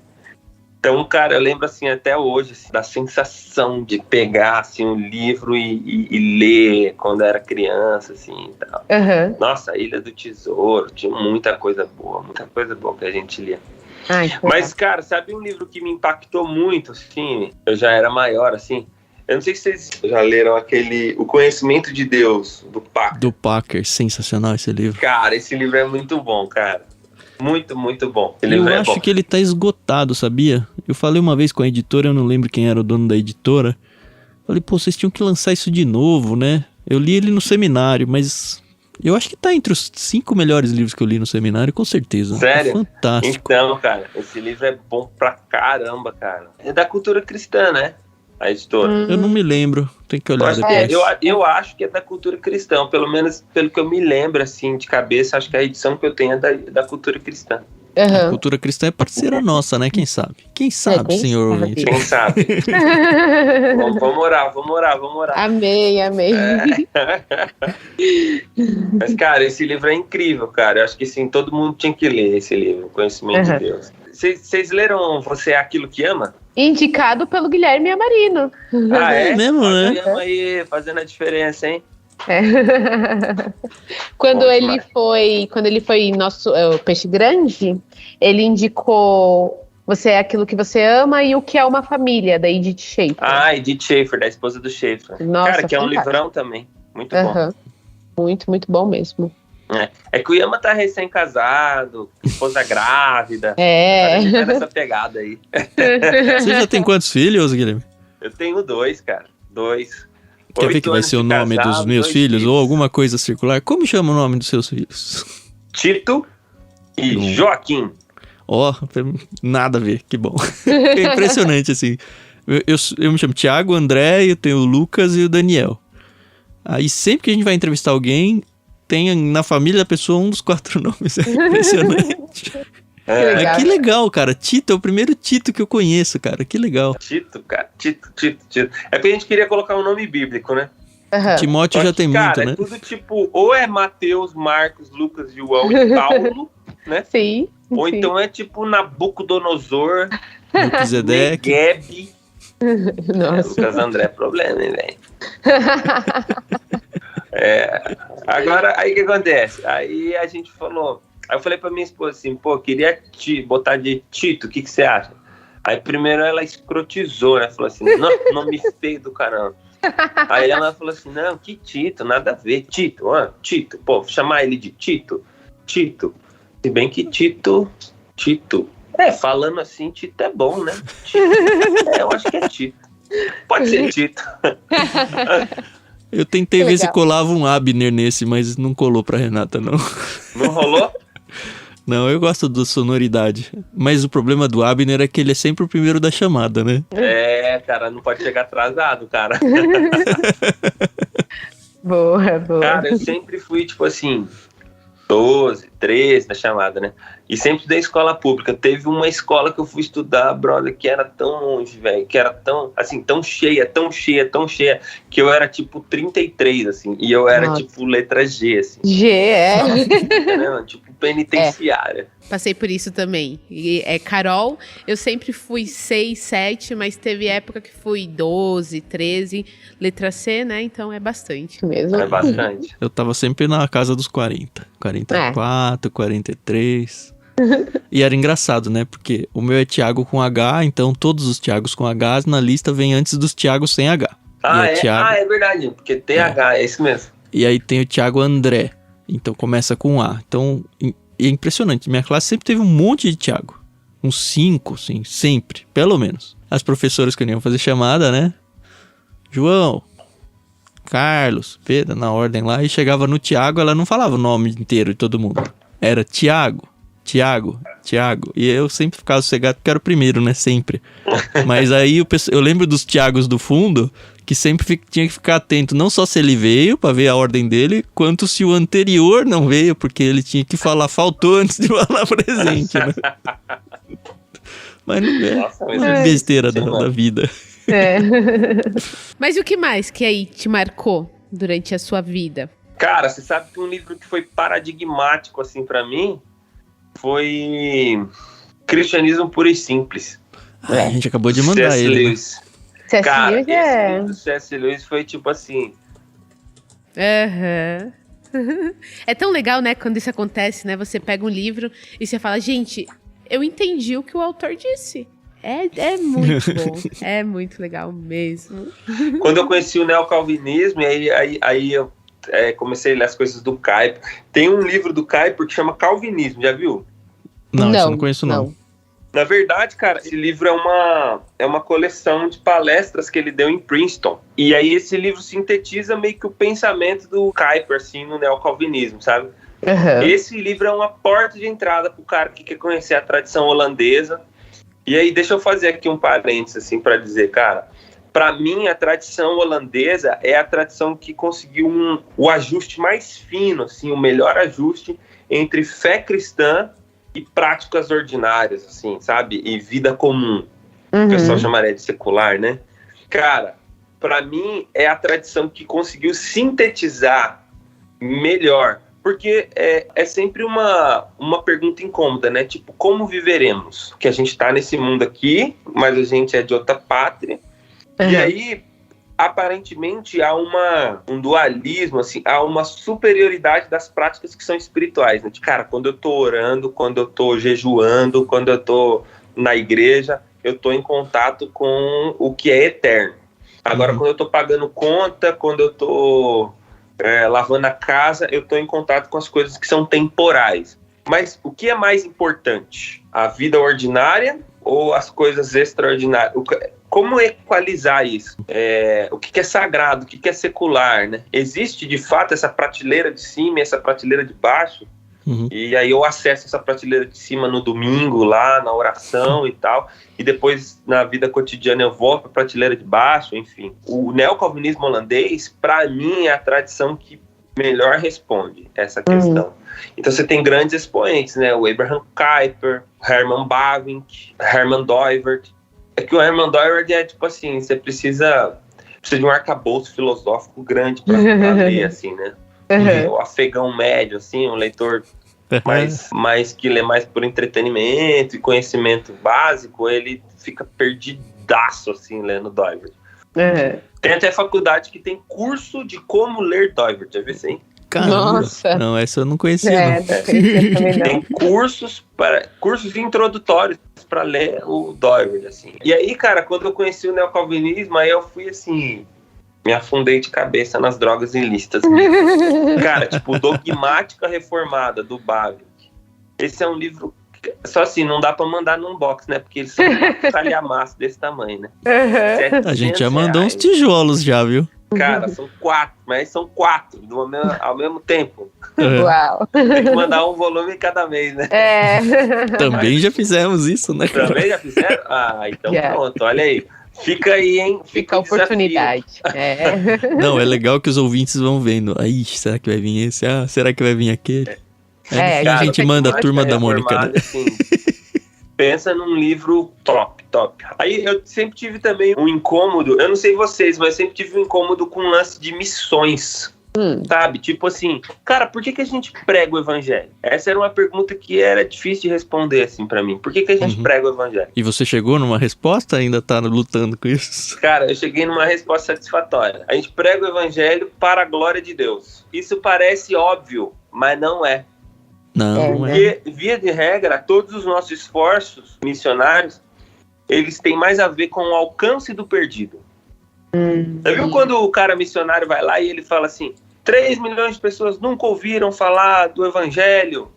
Então, cara, eu lembro, assim, até hoje, assim, da sensação de pegar, assim, um livro e ler quando era criança, assim, e tal. Nossa, a Ilha do Tesouro, tinha muita coisa boa que a gente lia. Mas, cara, sabe um livro que me impactou muito, assim, eu já era maior, assim, eu não sei se vocês já leram O Conhecimento de Deus, do Packer. Do Packer, sensacional esse livro. Cara, esse livro é muito bom, cara. Muito, muito bom. Eu acho que ele tá esgotado, sabia? Eu falei uma vez com a editora, eu não lembro quem era o dono da editora. Falei, pô, vocês tinham que lançar isso de novo, né? Eu li ele no seminário, mas eu acho que tá entre os 5 melhores livros que eu li no seminário, com certeza. Sério? É fantástico. Então, cara, esse livro é bom pra caramba, cara. É da cultura cristã, né? A editora. Eu não me lembro, tem que olhar depois. Eu acho que é da cultura cristã, pelo menos pelo que eu me lembro, assim, de cabeça, acho que a edição que eu tenho é da cultura cristã. A cultura cristã é parceira nossa, né? Quem sabe? Quem sabe, senhor ouvinte? Quem sabe? Vamos orar. Amém. Mas, cara, esse livro é incrível, cara. Eu acho que, assim, todo mundo tinha que ler esse livro, O Conhecimento de Deus. Vocês leram Você é Aquilo que Ama? Indicado pelo Guilherme Amarino. Ah, é? mesmo, né? Estamos aí fazendo a diferença, hein? É. Quando Bom ele foi nosso o Peixe Grande, ele indicou Você é Aquilo que Você Ama e O que é uma Família, da Edith Schaefer. Ah, Edith Schaefer, da esposa do Schaefer. Nossa, cara, que é um fantástico. livrão também. Muito bom. Muito, muito bom mesmo. É que o Yama tá recém-casado, esposa grávida. É. A gente tá nessa pegada aí. Você já tem quantos filhos, Guilherme? Eu tenho 2, cara. 2. Quer ver que vai ser o nome dos meus filhos? Ou alguma coisa circular? Como chama o nome dos seus filhos? Tito e Joaquim. Ó, nada a ver, que bom. É impressionante, assim. Eu me chamo Thiago, André, eu tenho o Lucas e o Daniel. Aí sempre que a gente vai entrevistar alguém, tem na família da pessoa um dos 4 nomes. É impressionante. Mas que legal, cara. Tito é o primeiro Tito que eu conheço, cara. Que legal. Tito, cara. Tito. É porque a gente queria colocar um nome bíblico, né? Timóteo já tem cara, muito, né? É tudo tipo, ou é Mateus, Marcos, Lucas, João e Paulo, né? Sim. Ou então é tipo Nabucodonosor, Melquisedeque. Neguebe. Nossa. Lucas André é problema, hein, velho? Agora, aí o que acontece? Aí a gente falou... Aí eu falei pra minha esposa assim, pô, queria botar de Tito, o que você acha? Aí primeiro ela escrotizou, né? Falou assim, não, nome feio do caramba. Aí ela falou assim, não, que Tito, nada a ver. Tito, Tito, pô, vou chamar ele de Tito. Se bem que Tito. Falando assim, Tito é bom, né? Eu acho que é Tito. Pode ser Tito. Eu tentei ver se colava um Abner nesse, mas não colou pra Renata, não. Não rolou? Não, eu gosto da sonoridade. Mas o problema do Abner é que ele é sempre o primeiro da chamada, né? Cara, não pode chegar atrasado, cara. Boa. Cara, eu sempre fui, tipo assim, 12, 13 da chamada, né? E sempre da escola pública. Teve uma escola que eu fui estudar, brother, que era tão longe, velho, que era tão, assim, tão cheia, que eu era, tipo, 33, assim, e eu era, tipo, letra G, assim. Entendeu? Tipo, penitenciária. Passei por isso também. E, Carol, eu sempre fui 6, 7, mas teve época que fui 12, 13, letra C, né? Então é bastante mesmo. É bastante. Eu tava sempre na casa dos 40. 44, 43... E era engraçado, né? Porque o meu é Thiago com H, então todos os Thiagos com H na lista vem antes dos Thiagos sem H. É verdade, porque TH, é isso mesmo. E aí tem o Thiago André, então começa com A. Então, é impressionante, minha classe sempre teve um monte de Thiago. Uns 5, assim, sempre, pelo menos. As professoras que iam fazer chamada, né? João, Carlos, Pedro, na ordem lá, e chegava no Thiago, ela não falava o nome inteiro de todo mundo. Era Thiago. E eu sempre ficava sossegado porque era o primeiro, né? Sempre. Mas aí eu lembro dos Thiagos do fundo que sempre tinha que ficar atento, não só se ele veio pra ver a ordem dele, quanto se o anterior não veio, porque ele tinha que falar, faltou antes de falar presente, né? Mas não é besteira da vida. Mas e o que mais que aí te marcou durante a sua vida? Cara, você sabe que um livro que foi paradigmático, assim, pra mim, foi Cristianismo Puro e Simples. A gente acabou de mandar C.S. ele. Lewis. Cara, esse livro do C.S. Lewis foi tipo assim... É tão legal, né, quando isso acontece, né? Você pega um livro e você fala, gente, eu entendi o que o autor disse. É muito bom, é muito legal mesmo. Quando eu conheci o neocalvinismo, e aí eu comecei a ler as coisas do Kuyper. Tem um livro do Kuyper que chama Calvinismo, já viu? Não, isso eu não conheço não. Na verdade, cara, esse livro é uma coleção de palestras que ele deu em Princeton. E aí esse livro sintetiza meio que o pensamento do Kuyper, assim, no neocalvinismo, sabe? Esse livro é uma porta de entrada pro cara que quer conhecer a tradição holandesa. E aí deixa eu fazer aqui um parênteses, assim, para dizer, cara, para mim a tradição holandesa é a tradição que conseguiu o ajuste mais fino, assim, o melhor ajuste entre fé cristã e práticas ordinárias, assim, sabe? E vida comum. O pessoal chamaria de secular, né? Cara, para mim é a tradição que conseguiu sintetizar melhor, porque é sempre uma pergunta incômoda, né? Tipo, como viveremos? Que a gente tá nesse mundo aqui, mas a gente é de outra pátria. Uhum. E aí, aparentemente, há um dualismo, assim, há uma superioridade das práticas que são espirituais, né? Cara, quando eu tô orando, quando eu tô jejuando, quando eu tô na igreja, eu tô em contato com o que é eterno. Agora, quando eu tô pagando conta, quando eu tô lavando a casa, eu tô em contato com as coisas que são temporais. Mas o que é mais importante? A vida ordinária ou as coisas extraordinárias? Como equalizar isso? O que é sagrado, o que é secular, né? Existe, de fato, essa prateleira de cima e essa prateleira de baixo? Uhum. E aí eu acesso essa prateleira de cima no domingo, lá na oração e tal, e depois na vida cotidiana eu volto para a prateleira de baixo, enfim. O neocalvinismo holandês, para mim, é a tradição que melhor responde essa questão. Então você tem grandes expoentes, né? O Abraham Kuyper, Herman Bavinck, Herman Doivert. É que o Herman Doivert é tipo assim, você precisa de um arcabouço filosófico grande para ler, assim, né? O afegão médio, assim, um leitor mais que lê mais por entretenimento e conhecimento básico, ele fica perdidaço, assim, lendo Doivert. Tem até faculdade que tem curso de como ler Doivert, já viu isso aí? Caramba. Nossa. Não, essa eu não conhecia, não. Também não. Tem cursos introdutórios para ler o Doivert, assim. E aí, cara, quando eu conheci o neocalvinismo, aí eu fui, assim, me afundei de cabeça nas drogas ilícitas. Cara, tipo, Dogmática Reformada, do Bavinck. Esse é um livro, só assim, não dá pra mandar num box, né? Porque eles são calhamaço desse tamanho, né? A gente já mandou uns tijolos já, viu? Cara, são 4, mas são 4 ao mesmo tempo. Uau. Tem que mandar um volume cada mês, né? Também já fizemos isso, né, cara? Também já fizeram? Então pronto, olha aí. Fica aí, hein? Fica a oportunidade. Não, é legal que os ouvintes vão vendo. Aí, será que vai vir esse? Ah, será que vai vir aquele? Aí a gente manda a Turma da Mônica, né? Assim, pensa num livro top. Aí eu sempre tive também um incômodo, eu não sei vocês, mas sempre tive um incômodo com o lance de missões. Sabe? Tipo assim, cara, por que a gente prega o evangelho? Essa era uma pergunta que era difícil de responder, assim, pra mim. Por que a gente prega o evangelho? E você chegou numa resposta? Ainda tá lutando com isso? Cara, eu cheguei numa resposta satisfatória. A gente prega o evangelho para a glória de Deus. Isso parece óbvio, mas não é. Não é. Porque, via de regra, todos os nossos esforços missionários, eles têm mais a ver com o alcance do perdido. Você viu quando o cara missionário vai lá e ele fala assim, 3 milhões de pessoas nunca ouviram falar do evangelho.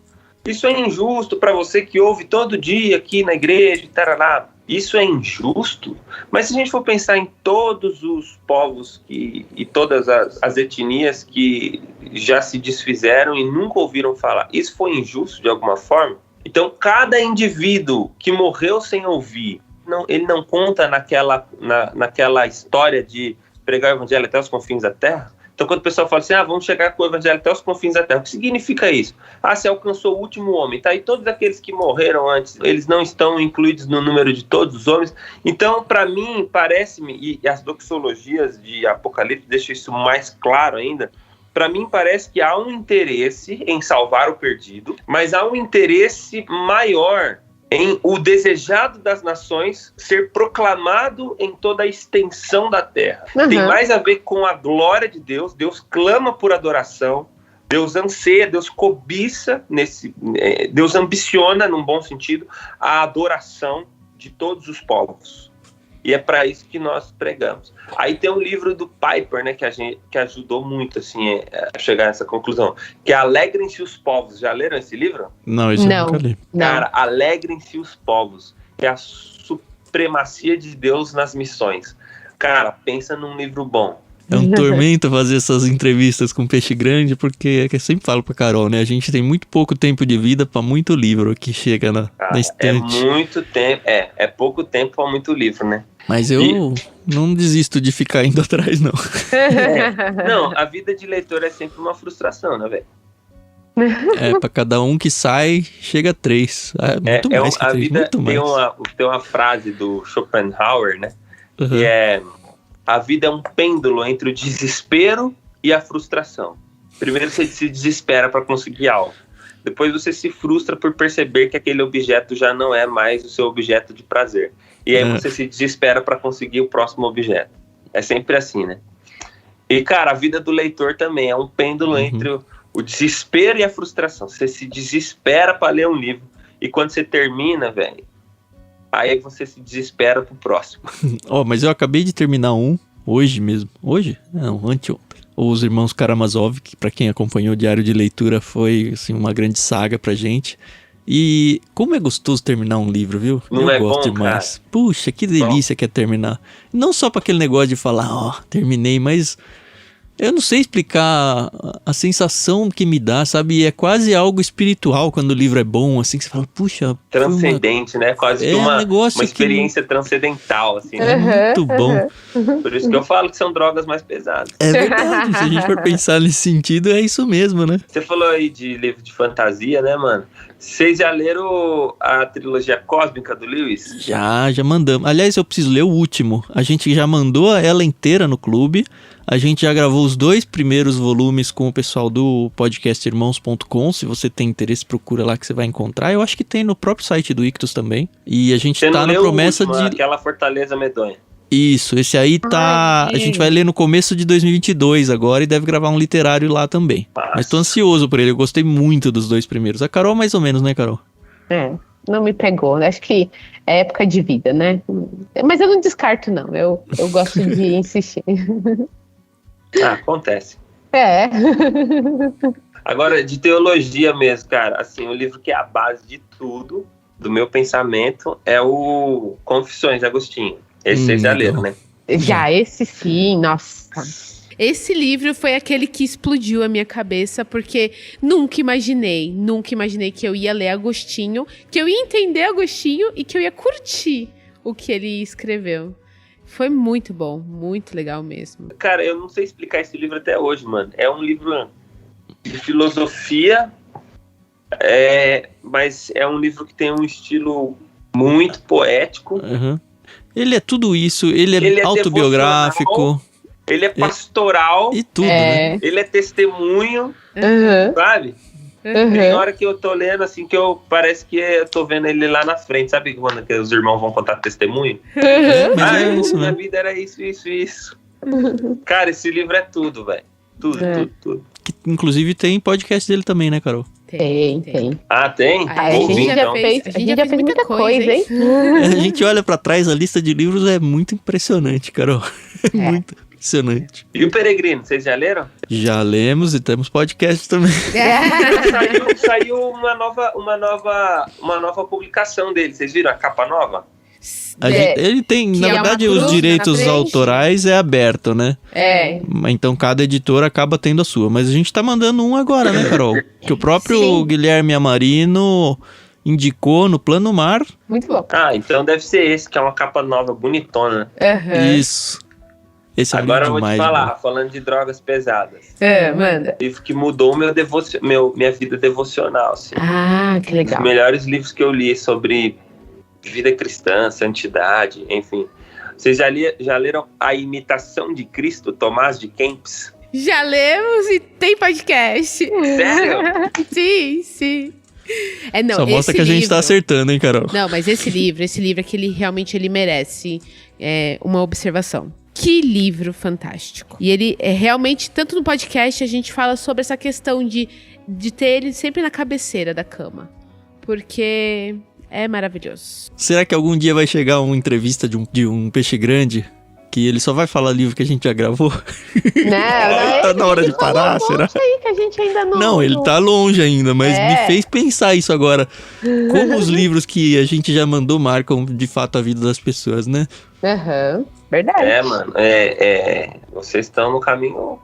Isso é injusto para você que ouve todo dia aqui na igreja, tarará. Isso é injusto? Mas se a gente for pensar em todos os povos e todas as etnias que já se desfizeram e nunca ouviram falar, isso foi injusto de alguma forma? Então, cada indivíduo que morreu sem ouvir, ele não conta naquela história de pregar o evangelho até os confins da terra? Então, quando o pessoal fala assim, vamos chegar com o evangelho até os confins da terra, o que significa isso? Você alcançou o último homem, tá? E todos aqueles que morreram antes, eles não estão incluídos no número de todos os homens? Então, para mim, parece-me, e as doxologias de Apocalipse deixam isso mais claro ainda, para mim parece que há um interesse em salvar o perdido, mas há um interesse maior em o desejado das nações ser proclamado em toda a extensão da terra. Tem mais a ver com a glória de Deus. Deus clama por adoração, Deus anseia, Deus cobiça, Deus ambiciona, num bom sentido, a adoração de todos os povos. E é para isso que nós pregamos. Aí tem um livro do Piper, né, que ajudou muito assim, a chegar a essa conclusão, que é Alegrem-se os Povos. Já leram esse livro? Não, isso eu nunca li. Cara, Alegrem-se os Povos, que é a supremacia de Deus nas missões. Cara, pensa num livro bom. É um tormento fazer essas entrevistas com peixe grande, porque é que eu sempre falo pra Carol, né? A gente tem muito pouco tempo de vida pra muito livro que chega na estante. É muito tempo, é pouco tempo pra muito livro, né? Mas eu não desisto de ficar indo atrás, não. Não, a vida de leitor é sempre uma frustração, né, velho? Pra cada um que sai, chega a 3. Muito mais que 3, muito mais. Tem uma frase do Schopenhauer, né? Que é... A vida é um pêndulo entre o desespero e a frustração. Primeiro você se desespera para conseguir algo. Depois você se frustra por perceber que aquele objeto já não é mais o seu objeto de prazer. E aí você se desespera para conseguir o próximo objeto. É sempre assim, né? E, cara, a vida do leitor também é um pêndulo entre o desespero e a frustração. Você se desespera para ler um livro. E quando você termina, velho, aí você se desespera pro próximo. Mas eu acabei de terminar um, hoje mesmo. Hoje? Não, anteontem. Os Irmãos Karamazov, que pra quem acompanhou o Diário de Leitura foi assim, uma grande saga pra gente. E como é gostoso terminar um livro, viu? Não eu é gosto bom, demais. cara? Puxa, que delícia que é terminar. Não só pra aquele negócio de falar, terminei, mas eu não sei explicar a sensação que me dá, sabe? É quase algo espiritual quando o livro é bom, assim, que você fala, puxa... Transcendente, né? Quase que uma experiência transcendental, assim. Né? Muito bom. Por isso que eu falo que são drogas mais pesadas. É verdade, se a gente for pensar nesse sentido, é isso mesmo, né? Você falou aí de livro de fantasia, né, mano? Vocês já leram a trilogia cósmica do Lewis? Já mandamos. Aliás, eu preciso ler o último. A gente já mandou ela inteira no clube. A gente já gravou os 2 primeiros volumes com o pessoal do podcastirmãos.com. Se você tem interesse, procura lá que você vai encontrar. Eu acho que tem no próprio site do Ictus também. E a gente tá na promessa de... Aquela Fortaleza Medonha. Isso, esse aí tá... A gente vai ler no começo de 2022 agora e deve gravar um literário lá também. Nossa. Mas tô ansioso por ele, eu gostei muito dos 2 primeiros. A Carol mais ou menos, né, Carol? Não me pegou. Acho que é época de vida, né? Mas eu não descarto, não. Eu gosto de insistir. Acontece. É. Agora, de teologia mesmo, cara, assim, o livro que é a base de tudo, do meu pensamento, é o Confissões de Agostinho. Esse vocês já leram, né? Já, esse sim, nossa. Esse livro foi aquele que explodiu a minha cabeça, porque nunca imaginei que eu ia ler Agostinho, que eu ia entender Agostinho e que eu ia curtir o que ele escreveu. Foi muito bom, muito legal mesmo. Cara, eu não sei explicar esse livro até hoje, mano. É um livro de filosofia, mas é um livro que tem um estilo muito poético. Uhum. Ele é tudo isso, ele é autobiográfico. Ele é pastoral. E tudo, né? Ele é testemunho, sabe? Tem hora que eu tô lendo, assim, que parece que eu tô vendo ele lá na frente. Sabe quando que os irmãos vão contar testemunho? Mas é isso, minha né? vida era isso. Cara, esse livro é tudo, velho. Tudo. Que, inclusive tem podcast dele também, né, Carol? Tem. Ah, tem? A gente já fez muita coisa, hein? A gente olha pra trás, a lista de livros é muito impressionante, Carol. Muito impressionante. E o Peregrino, vocês já leram? Já lemos e temos podcast também. Saiu uma nova publicação dele. Vocês viram a capa nova? Ele tem, na verdade, os direitos autorais é aberto, né? Então cada editora acaba tendo a sua. Mas a gente tá mandando um agora, né, Carol? Que o próprio Guilherme Amarino indicou no Plano Mar. Muito bom. Então deve ser esse, que é uma capa nova, bonitona. Isso. Esse agora é eu vou demais, te falar, né? falando de drogas pesadas. Manda. Livro que mudou minha vida devocional, assim. Que legal. Os melhores livros que eu li sobre vida cristã, santidade, enfim. Vocês já leram A Imitação de Cristo, Tomás de Kempis? Já lemos e tem podcast. Sério? Sim. Não, só mostra que a gente tá acertando, hein, Carol? Não, mas esse livro é que ele merece uma observação. Que livro fantástico. E ele realmente, tanto no podcast, a gente fala sobre essa questão de ter ele sempre na cabeceira da cama. Porque é maravilhoso. Será que algum dia vai chegar uma entrevista de um peixe grande que ele só vai falar livro que a gente já gravou? Não, tá na hora de parar, será? Aí que a gente ainda não, ele tá longe ainda, mas me fez pensar isso agora. Como os livros que a gente já mandou marcam de fato a vida das pessoas, né? Verdade. Mano, vocês estão no caminho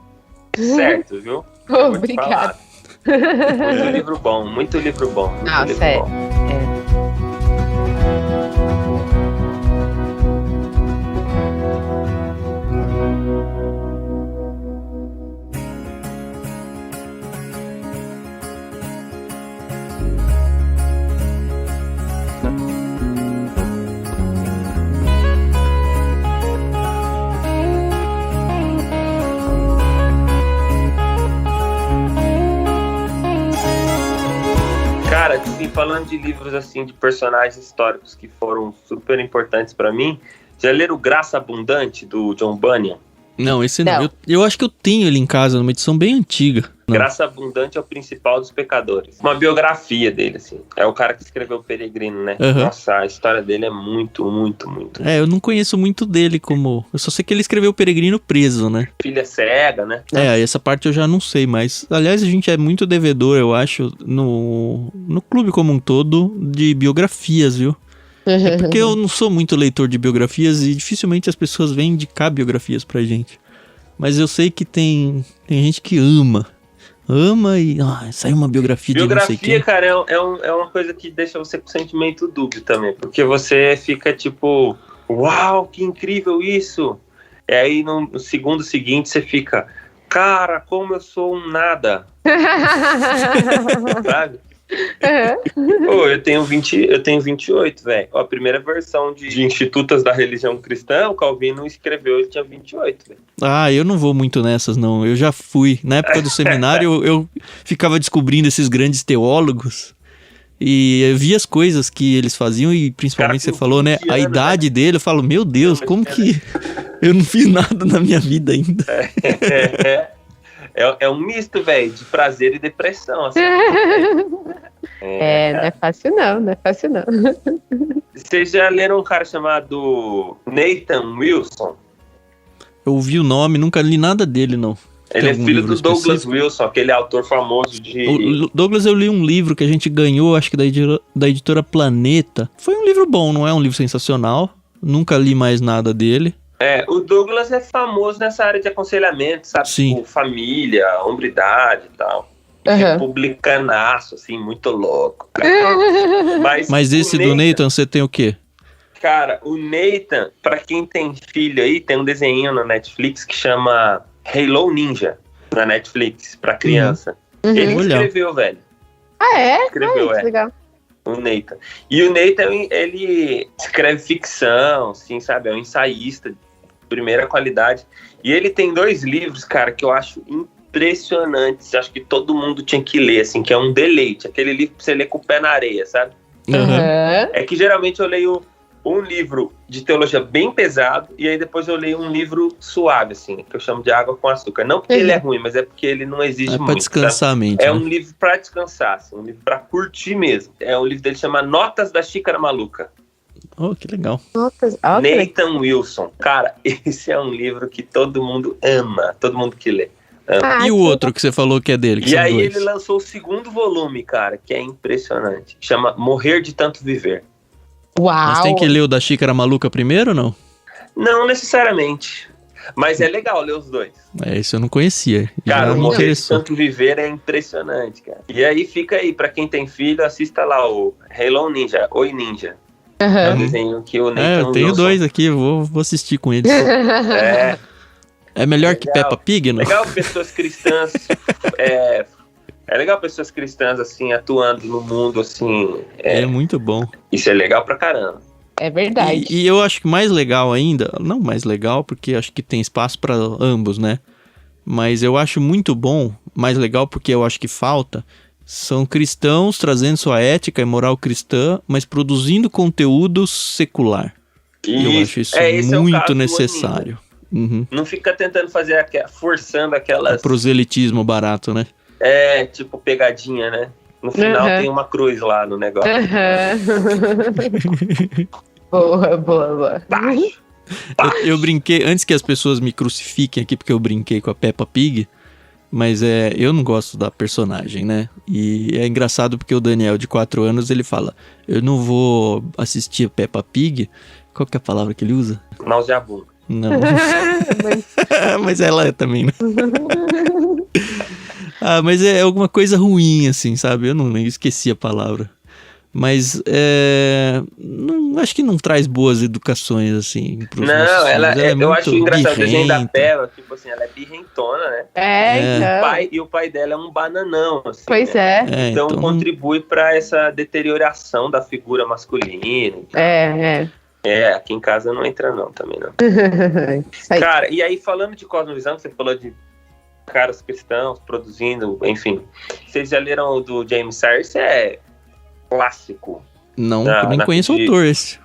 certo, viu? Obrigada. Muito livro bom. Muito livro bom. Cara, assim, falando de livros assim, de personagens históricos que foram super importantes pra mim, já leram Graça Abundante, do John Bunyan? Não, esse não. Não. Eu acho que eu tenho ele em casa, numa edição bem antiga. Não. Graça Abundante é o principal dos pecadores. Uma biografia dele, assim. É o cara que escreveu O Peregrino, né? Uhum. Nossa, a história dele é muito. Eu não conheço muito dele como... Eu só sei que ele escreveu O Peregrino preso, né? Filha cega, né? Essa parte eu já não sei, mas... Aliás, a gente é muito devedor, eu acho, no clube como um todo, de biografias, viu? É porque eu não sou muito leitor de biografias e dificilmente as pessoas vêm indicar biografias pra gente. Mas eu sei que tem gente que ama e saiu uma biografia de não sei quem. Biografia, cara, é uma coisa que deixa você com sentimento dúbio também, porque você fica tipo, uau, que incrível isso! E aí no segundo seguinte você fica, cara, como eu sou um nada, sabe? Pô, eu tenho 28, velho. A primeira versão de Institutas da Religião Cristã, o Calvino escreveu, ele tinha 28, velho. Eu não vou muito nessas, não. Eu já fui. Na época do seminário, eu ficava descobrindo esses grandes teólogos e eu via as coisas que eles faziam e principalmente Cara, você falou, né? A idade dele, eu falo, meu Deus, como que eu não fiz nada na minha vida ainda? É um misto, velho, de prazer e depressão, assim. Não é fácil não. Vocês já leram um cara chamado Nathan Wilson? Eu ouvi o nome, nunca li nada dele, não. Ele é algum filho livro do Douglas específico? Wilson, aquele autor famoso de... O Douglas, eu li um livro que a gente ganhou, acho que da editora Planeta. Foi um livro bom, não é um livro sensacional. Nunca li mais nada dele. O Douglas é famoso nessa área de aconselhamento, sabe? Sim. Tipo, família, hombridade e tal. Republicanaço, assim, muito louco. Mas esse do Nathan, você tem o quê? Cara, o Nathan, pra quem tem filho aí, tem um desenho na Netflix que chama Halo Ninja, na Netflix, pra criança. Ele escreveu, velho. Escreveu, que legal. O Nathan. E o Nathan, ele escreve ficção, assim, sabe? É um ensaísta de primeira qualidade. E ele tem 2 livros, cara, que eu acho impressionantes. Acho que todo mundo tinha que ler, assim, que é um deleite. Aquele livro pra você ler com o pé na areia, sabe? É que geralmente eu leio um livro de teologia bem pesado e aí depois eu leio um livro suave, assim, que eu chamo de Água com Açúcar. Não porque ele é ruim, mas é porque ele não exige muito. É pra descansar a mente. É um livro pra descansar, assim, um livro pra curtir mesmo. É um livro dele que chama Notas da Xícara Maluca. Oh, que legal. Nathan Wilson. Cara, esse é um livro que todo mundo ama, todo mundo que lê. E o outro que você falou que é dele? Que e são aí 2. ele lançou o 2º volume, cara, que é impressionante. Chama Morrer de Tanto Viver. Uau! Mas tem que ler o da Xícara Maluca primeiro ou não? Não necessariamente. Mas é legal ler os 2. Isso eu não conhecia. Cara, Já o me Morrer de interessou. Tanto Viver é impressionante, cara. E aí fica aí, pra quem tem filho, assista lá o Halo Ninja, Oi Ninja. É um desenho que o Nathan Eu tenho Wilson. 2 aqui, vou assistir com eles. É melhor que Legal. Peppa Pig, não? Legal pessoas cristãs... É legal pessoas cristãs, assim, atuando no mundo, assim... É muito bom. Isso é legal pra caramba. É verdade. E eu acho que mais legal ainda, não mais legal, porque acho que tem espaço pra ambos, né? Mas eu acho muito bom, mais legal porque eu acho que falta, são cristãos trazendo sua ética e moral cristã, mas produzindo conteúdo secular. Eu acho isso muito necessário. Não fica tentando fazer, forçando aquelas... Proselitismo barato, né? Tipo pegadinha, né? No final tem uma cruz lá no negócio. Boa. Eu brinquei, antes que as pessoas me crucifiquem aqui, porque eu brinquei com a Peppa Pig, mas eu não gosto da personagem, né? E é engraçado porque o Daniel, de 4 anos, ele fala, eu não vou assistir a Peppa Pig. Qual que é a palavra que ele usa? Nauseabundo. Não. Mas ela é também, né? Mas é alguma coisa ruim, assim, sabe? Eu esqueci a palavra. Mas acho que não traz boas educações, assim, pros nossos filhos. Eu acho engraçado o desenho da birrenta. Peppa, tipo assim, ela é birrentona, né? Então. O pai dela é um bananão, assim. Pois né? é. Então contribui pra essa deterioração da figura masculina. Aqui em casa não entra não, também não. Cara, e aí falando de cosmovisão, você falou de caras cristãos produzindo, enfim. Vocês já leram o do James Sayers? clássico. Não, nem conheço o autor esse.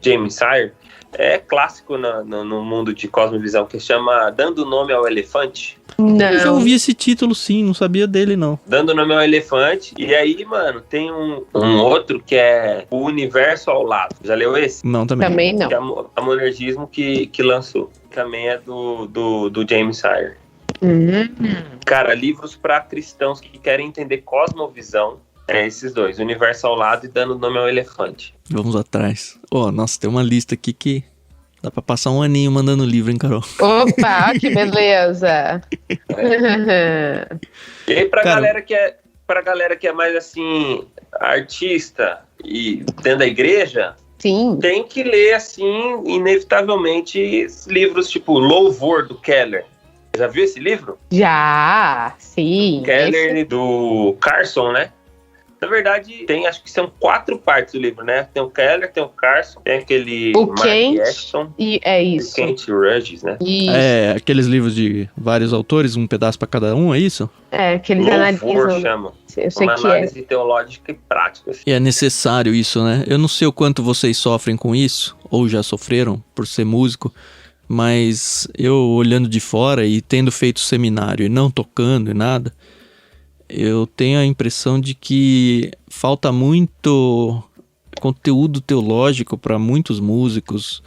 James Sire. É clássico no mundo de cosmovisão, que chama Dando Nome ao Elefante. Eu já ouvi esse título, sim, não sabia dele, não. Dando Nome ao Elefante. E aí, mano, tem um outro que é O Universo ao Lado. Já leu esse? Não, também. Também não. Que é a Monergismo que lançou. Também é do James Sire. Cara, livros para cristãos que querem entender cosmovisão. É esses dois, Universo ao Lado e Dando Nome ao Elefante. Vamos atrás. Nossa, tem uma lista aqui que dá pra passar um aninho mandando livro, hein, Carol? Opa, que beleza! E aí pra galera que é mais assim, artista e dentro da igreja, Sim. tem que ler assim, inevitavelmente, livros tipo Louvor, do Keller. Já viu esse livro? Já, sim. Keller do Carson, né? Na verdade, acho que são 4 partes do livro, né? Tem o Keller, tem o Carson, tem aquele o Mark Kent, Ashton, e é isso. o Kent Rudges, né? Isso. É, aqueles livros de vários autores, um pedaço pra cada um, é isso? É, que eles Louvor analisam. chama. Eu sei Uma que é. análise teológica e prática. Assim. E é necessário isso, né? Eu não sei o quanto vocês sofrem com isso, ou já sofreram por ser músico, mas eu olhando de fora e tendo feito seminário e não tocando e nada, eu tenho a impressão de que falta muito conteúdo teológico para muitos músicos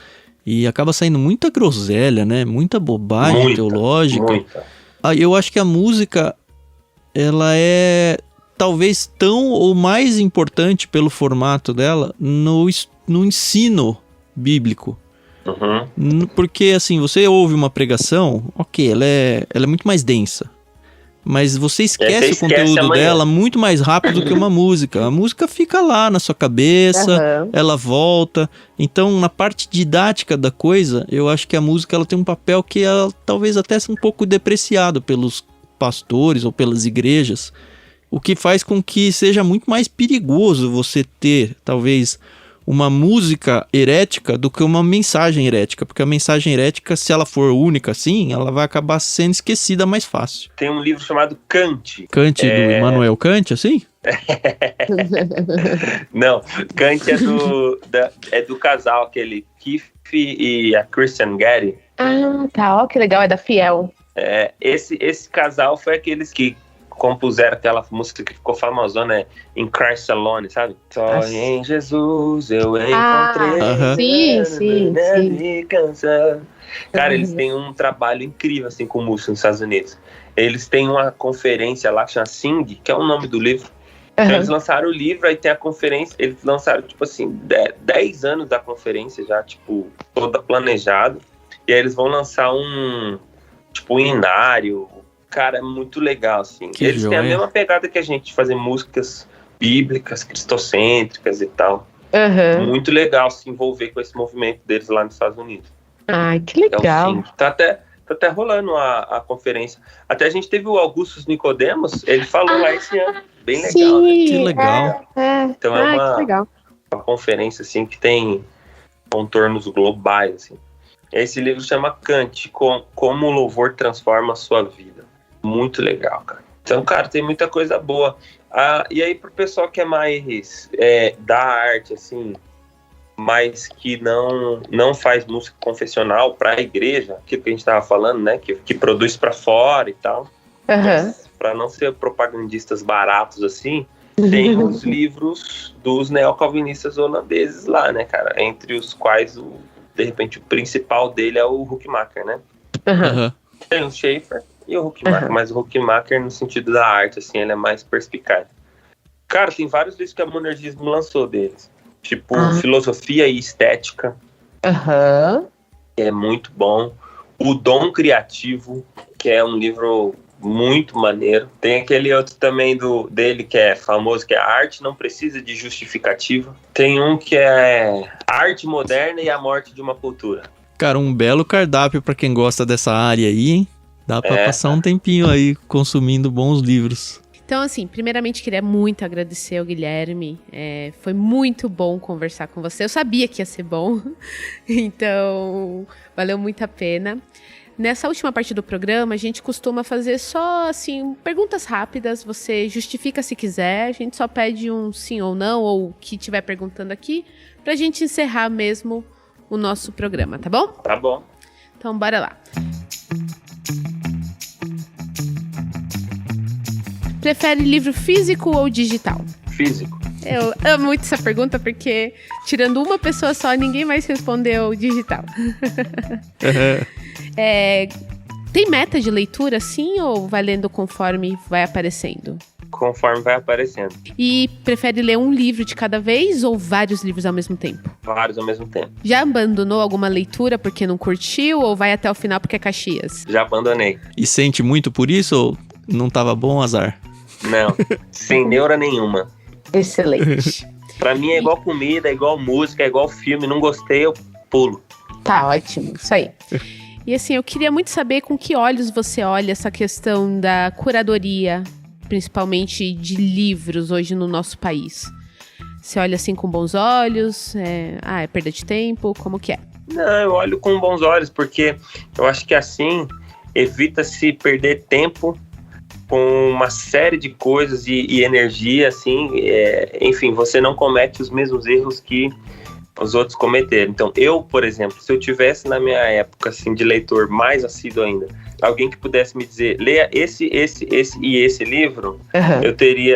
e acaba saindo muita groselha, né? Muita bobagem teológica. Muita. Eu acho que a música, ela é talvez tão ou mais importante pelo formato dela no ensino bíblico. Uhum. Porque assim, você ouve uma pregação, ok, ela é muito mais densa. Mas você esquece o conteúdo dela muito mais rápido que uma música. A música fica lá na sua cabeça, ela volta. Então, na parte didática da coisa, eu acho que a música ela tem um papel que ela, talvez até seja um pouco depreciado pelos pastores ou pelas igrejas. O que faz com que seja muito mais perigoso você ter, talvez, uma música herética do que uma mensagem herética, porque a mensagem herética, se ela for única assim, ela vai acabar sendo esquecida mais fácil. Tem um livro chamado Kant. Kant do Immanuel Kant, assim? Não, Kant é do casal, aquele Keith e a Christian Getty. Ah, tá, ó, que legal, é da Fiel. Esse casal foi aqueles que compuseram aquela música que ficou famosona, né? In Christ Alone, sabe? Só em Jesus eu encontrei. Sim. Cara, eles têm um trabalho incrível assim com música nos Estados Unidos. Eles têm uma conferência lá que chama Sing, que é o nome do livro. Então, eles lançaram o livro, aí tem a conferência. Eles lançaram, tipo assim, 10 anos da conferência já, tipo, toda planejada. E aí eles vão lançar um inário. Cara, é muito legal, assim. Eles têm a mesma pegada que a gente, fazer músicas bíblicas, cristocêntricas e tal. Muito legal se envolver com esse movimento deles lá nos Estados Unidos. Ai, que legal. Tá até rolando a conferência. Até a gente teve o Augustus Nicodemos, ele falou lá esse ano. Bem legal, sim, né? Que legal. Então uma conferência, assim, que tem contornos globais, assim. Esse livro chama Kant, Como o Louvor Transforma a Sua Vida. Muito legal, cara. Então, cara, tem muita coisa boa. E aí, pro pessoal que é mais da arte, assim, mas que não faz música confessional para a igreja, aquilo que a gente tava falando, né? Que produz para fora e tal. Para não ser propagandistas baratos, assim, tem os livros dos neocalvinistas holandeses lá, né, cara? Entre os quais, de repente, o principal dele é o Huckmacher, né? Tem o Schaeffer e o Huckmacher, mas o Huckmacher, no sentido da arte, assim, ele é mais perspicaz. Cara, tem vários livros que a Monergismo lançou deles. Tipo, Filosofia e Estética. Que é muito bom. O Dom Criativo, que é um livro muito maneiro. Tem aquele outro também dele que é famoso, que é A Arte Não Precisa de Justificativa. Tem um que é Arte Moderna e a Morte de uma Cultura. Cara, um belo cardápio pra quem gosta dessa área aí, hein? Dá pra passar um tempinho aí consumindo bons livros. Então, assim, primeiramente queria muito agradecer ao Guilherme. Foi muito bom conversar com você. Eu sabia que ia ser bom, então valeu muito a pena. Nessa última parte do programa, a gente costuma fazer só, assim, perguntas rápidas. Você justifica se quiser. A gente só pede um sim ou não, ou o que estiver perguntando aqui, pra gente encerrar mesmo o nosso programa, tá bom? Tá bom. Então, bora lá. Prefere livro físico ou digital? Físico. Eu amo muito essa pergunta, porque tirando uma pessoa só, ninguém mais respondeu digital. Tem meta de leitura, sim, ou vai lendo conforme vai aparecendo? Conforme vai aparecendo. E prefere ler um livro de cada vez ou vários livros ao mesmo tempo? Vários ao mesmo tempo. Já abandonou alguma leitura porque não curtiu ou vai até o final porque é Caxias? Já abandonei. E sente muito por isso ou não tava bom, azar? Não, sem neura nenhuma. Excelente. Pra mim é igual comida, é igual música, é igual filme. Não gostei, eu pulo. Tá ótimo, isso aí. E assim, eu queria muito saber com que olhos você olha essa questão da curadoria, principalmente de livros hoje no nosso país. Você olha assim com bons olhos? É perda de tempo? Como que é? Não, eu olho com bons olhos, porque eu acho que assim evita-se perder tempo com uma série de coisas e energia, assim, enfim, você não comete os mesmos erros que os outros cometeram. Então, eu, por exemplo, se eu tivesse na minha época, assim, de leitor mais assíduo ainda, alguém que pudesse me dizer, leia esse e esse livro,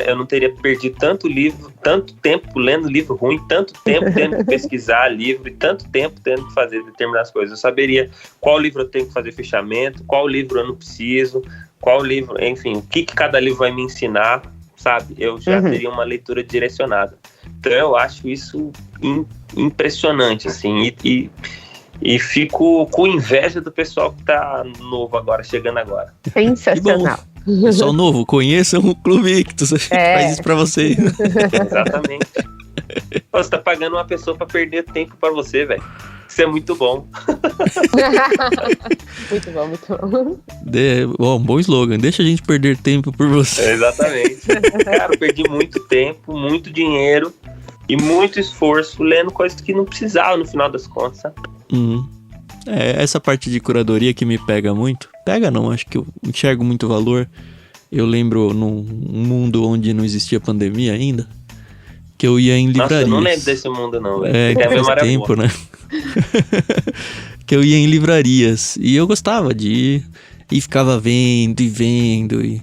eu não teria perdido tanto tempo lendo livro ruim, tanto tempo tendo que pesquisar livro e tanto tempo tendo que fazer determinadas coisas. Eu saberia qual livro eu tenho que fazer fechamento, qual livro eu não preciso, qual livro, enfim, o que cada livro vai me ensinar, sabe? Eu já teria uma leitura direcionada. Então eu acho isso impressionante, assim, e fico com inveja do pessoal que tá novo agora, chegando agora. Sensacional. Pessoal novo, conheçam o Clube Ictus, faz isso pra você. Exatamente. Você tá pagando uma pessoa pra perder tempo pra você, velho. Isso é muito bom. Muito bom, muito bom. Um bom slogan, deixa a gente perder tempo por você. Exatamente. Cara, eu perdi muito tempo, muito dinheiro e muito esforço lendo coisas que não precisava no final das contas, sabe? Essa parte de curadoria que me pega muito. Pega não, acho que eu enxergo muito valor. Eu lembro num mundo onde não existia pandemia ainda, que eu ia em livrarias. Nossa, eu não lembro desse mundo não, velho. Faz tempo, né? Que eu ia em livrarias e eu gostava de ir e ficava vendo e vendo e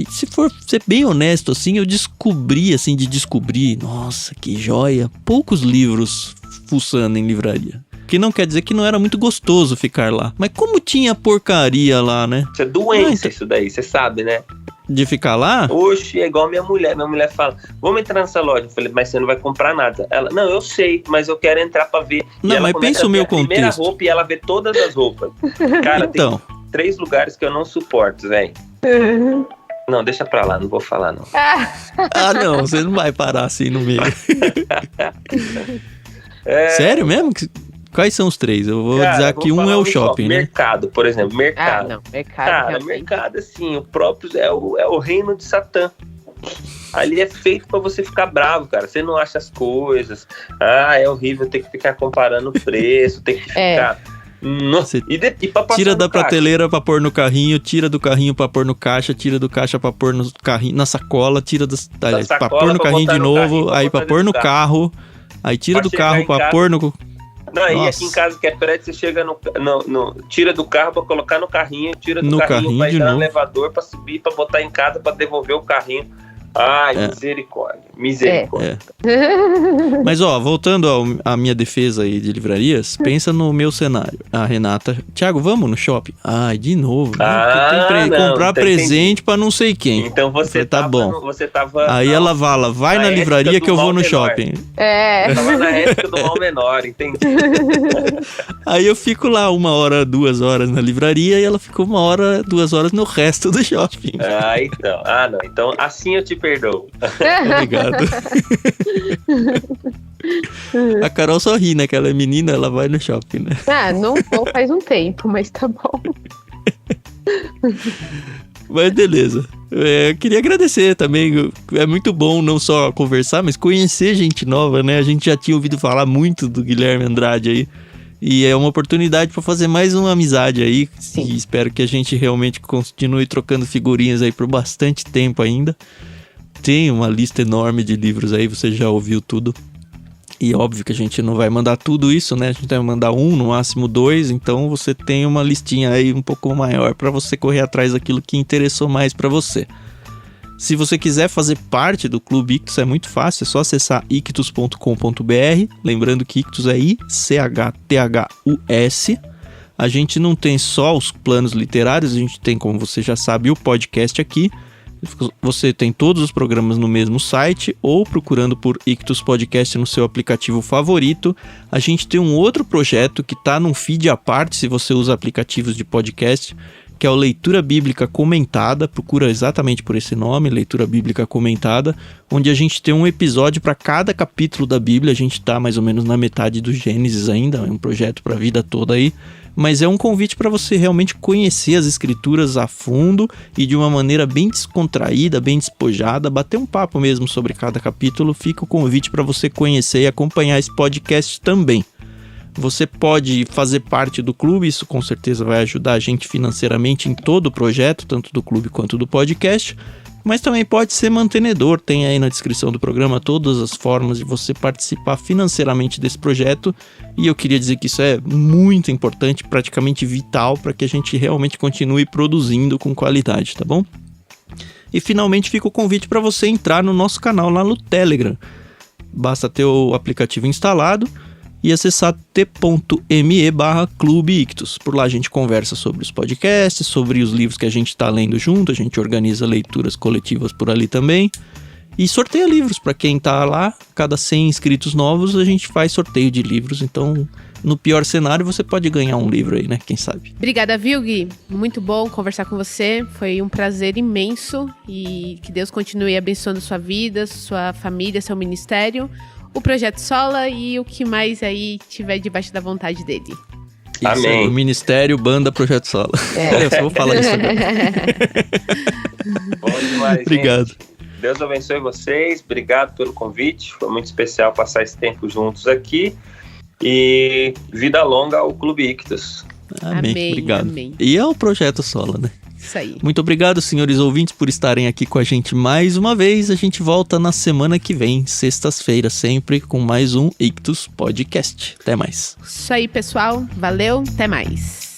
se for ser bem honesto assim, eu descobri, nossa, que joia, poucos livros fuçando em livraria. Que não quer dizer que não era muito gostoso ficar lá, mas como tinha porcaria lá, né? Isso é doença, isso daí, você sabe, né? De ficar lá? Oxe, é igual minha mulher fala, vamos entrar nessa loja. Eu falei, mas você não vai comprar nada. Ela, não, eu sei, mas eu quero entrar pra ver. Não, mas pensa o meu contexto. Primeira roupa e ela vê todas as roupas. Cara, então, tem 3 lugares que eu não suporto, velho. Não, deixa pra lá, não vou falar não. Não, você não vai parar assim no meio. Sério mesmo? Quais são os 3? Eu vou dizer que um é o shopping, né? Mercado, por exemplo, mercado. Não, mercado. Cara, realmente. mercado, assim, o próprio é o reino de Satã. Ali é feito pra você ficar bravo, cara. Você não acha as coisas. É horrível ter que ficar comparando o preço, ter que ficar... Nossa, e pra tira da prateleira pra pôr no carrinho, tira do carrinho pra pôr no caixa, tira do caixa pra pôr no carrinho, na sacola, tira pra pôr no carrinho de novo, aí pra pôr no carro, aí tira do carro pra pôr no... Não, aí aqui em casa que é prédio, você chega tira do carro pra colocar no carrinho, tira do carrinho, vai dar no elevador pra subir, pra botar em casa, pra devolver o carrinho. Ai, misericórdia. Mas voltando à minha defesa aí de livrarias, pensa no meu cenário. A Renata, Thiago, vamos no shopping? Ai, de novo, né? Comprar presente pra não sei quem. Então você tá bom. Você tava aí ela fala, vai na livraria que eu vou no shopping. Eu tava na época do mal menor, entendi. Aí eu fico lá 1 hora, 2 horas na livraria e ela ficou 1 hora, 2 horas no resto do shopping. Não. Então assim eu te perdoo. Obrigado. A Carol só ri, né? Que ela é menina, ela vai no shopping, né? Não vou faz um tempo, mas tá bom. Mas beleza. Eu queria agradecer também. É muito bom não só conversar, mas conhecer gente nova, né? A gente já tinha ouvido falar muito do Guilherme Andrade aí. E é uma oportunidade para fazer mais uma amizade aí. Sim. E espero que a gente realmente continue trocando figurinhas aí por bastante tempo ainda. Tem uma lista enorme de livros aí, você já ouviu tudo. E óbvio que a gente não vai mandar tudo isso, né? A gente vai mandar 1, no máximo 2. Então você tem uma listinha aí um pouco maior para você correr atrás daquilo que interessou mais para você. Se você quiser fazer parte do Clube Ictus, é muito fácil, é só acessar ictus.com.br. Lembrando que Ictus é I-C-H-T-H-U-S. A gente não tem só os planos literários, a gente tem, como você já sabe, o podcast aqui. Você tem todos os programas no mesmo site ou procurando por Ictus Podcast no seu aplicativo favorito. A gente tem um outro projeto que está num feed à parte, se você usa aplicativos de podcast, que é o Leitura Bíblica Comentada. Procura exatamente por esse nome, Leitura Bíblica Comentada, onde a gente tem um episódio para cada capítulo da Bíblia. A gente está mais ou menos na metade do Gênesis ainda, é um projeto para a vida toda aí, mas é um convite para você realmente conhecer as escrituras a fundo e de uma maneira bem descontraída, bem despojada, bater um papo mesmo sobre cada capítulo. Fica o convite para você conhecer e acompanhar esse podcast também. Você pode fazer parte do clube, isso com certeza vai ajudar a gente financeiramente em todo o projeto, tanto do clube quanto do podcast, mas também pode ser mantenedor. Tem aí na descrição do programa todas as formas de você participar financeiramente desse projeto, e eu queria dizer que isso é muito importante, praticamente vital, para que a gente realmente continue produzindo com qualidade, tá bom? E finalmente fica o convite para você entrar no nosso canal lá no Telegram. Basta ter o aplicativo instalado e acessar t.me/Clube Ictus. Por lá a gente conversa sobre os podcasts, sobre os livros que a gente está lendo junto, a gente organiza leituras coletivas por ali também. E sorteia livros para quem está lá. Cada 100 inscritos novos a gente faz sorteio de livros. Então, no pior cenário, você pode ganhar um livro aí, né? Quem sabe? Obrigada, viu, Gui? Muito bom conversar com você. Foi um prazer imenso. E que Deus continue abençoando sua vida, sua família, seu ministério, o Projeto Sola e o que mais aí tiver debaixo da vontade dele. Isso, amém. O Ministério, Banda, Projeto Sola. Eu só vou falar isso agora. Bom demais, Obrigado. gente. Deus abençoe vocês. Obrigado pelo convite. Foi muito especial passar esse tempo juntos aqui. E vida longa ao Clube Ictus. Amém. Obrigado. Amém. E é o Projeto Sola, né? Isso aí. Muito obrigado, senhores ouvintes, por estarem aqui com a gente mais uma vez. A gente volta na semana que vem, sextas-feiras, sempre com mais um Ictus Podcast. Até mais. Isso aí, pessoal. Valeu. Até mais.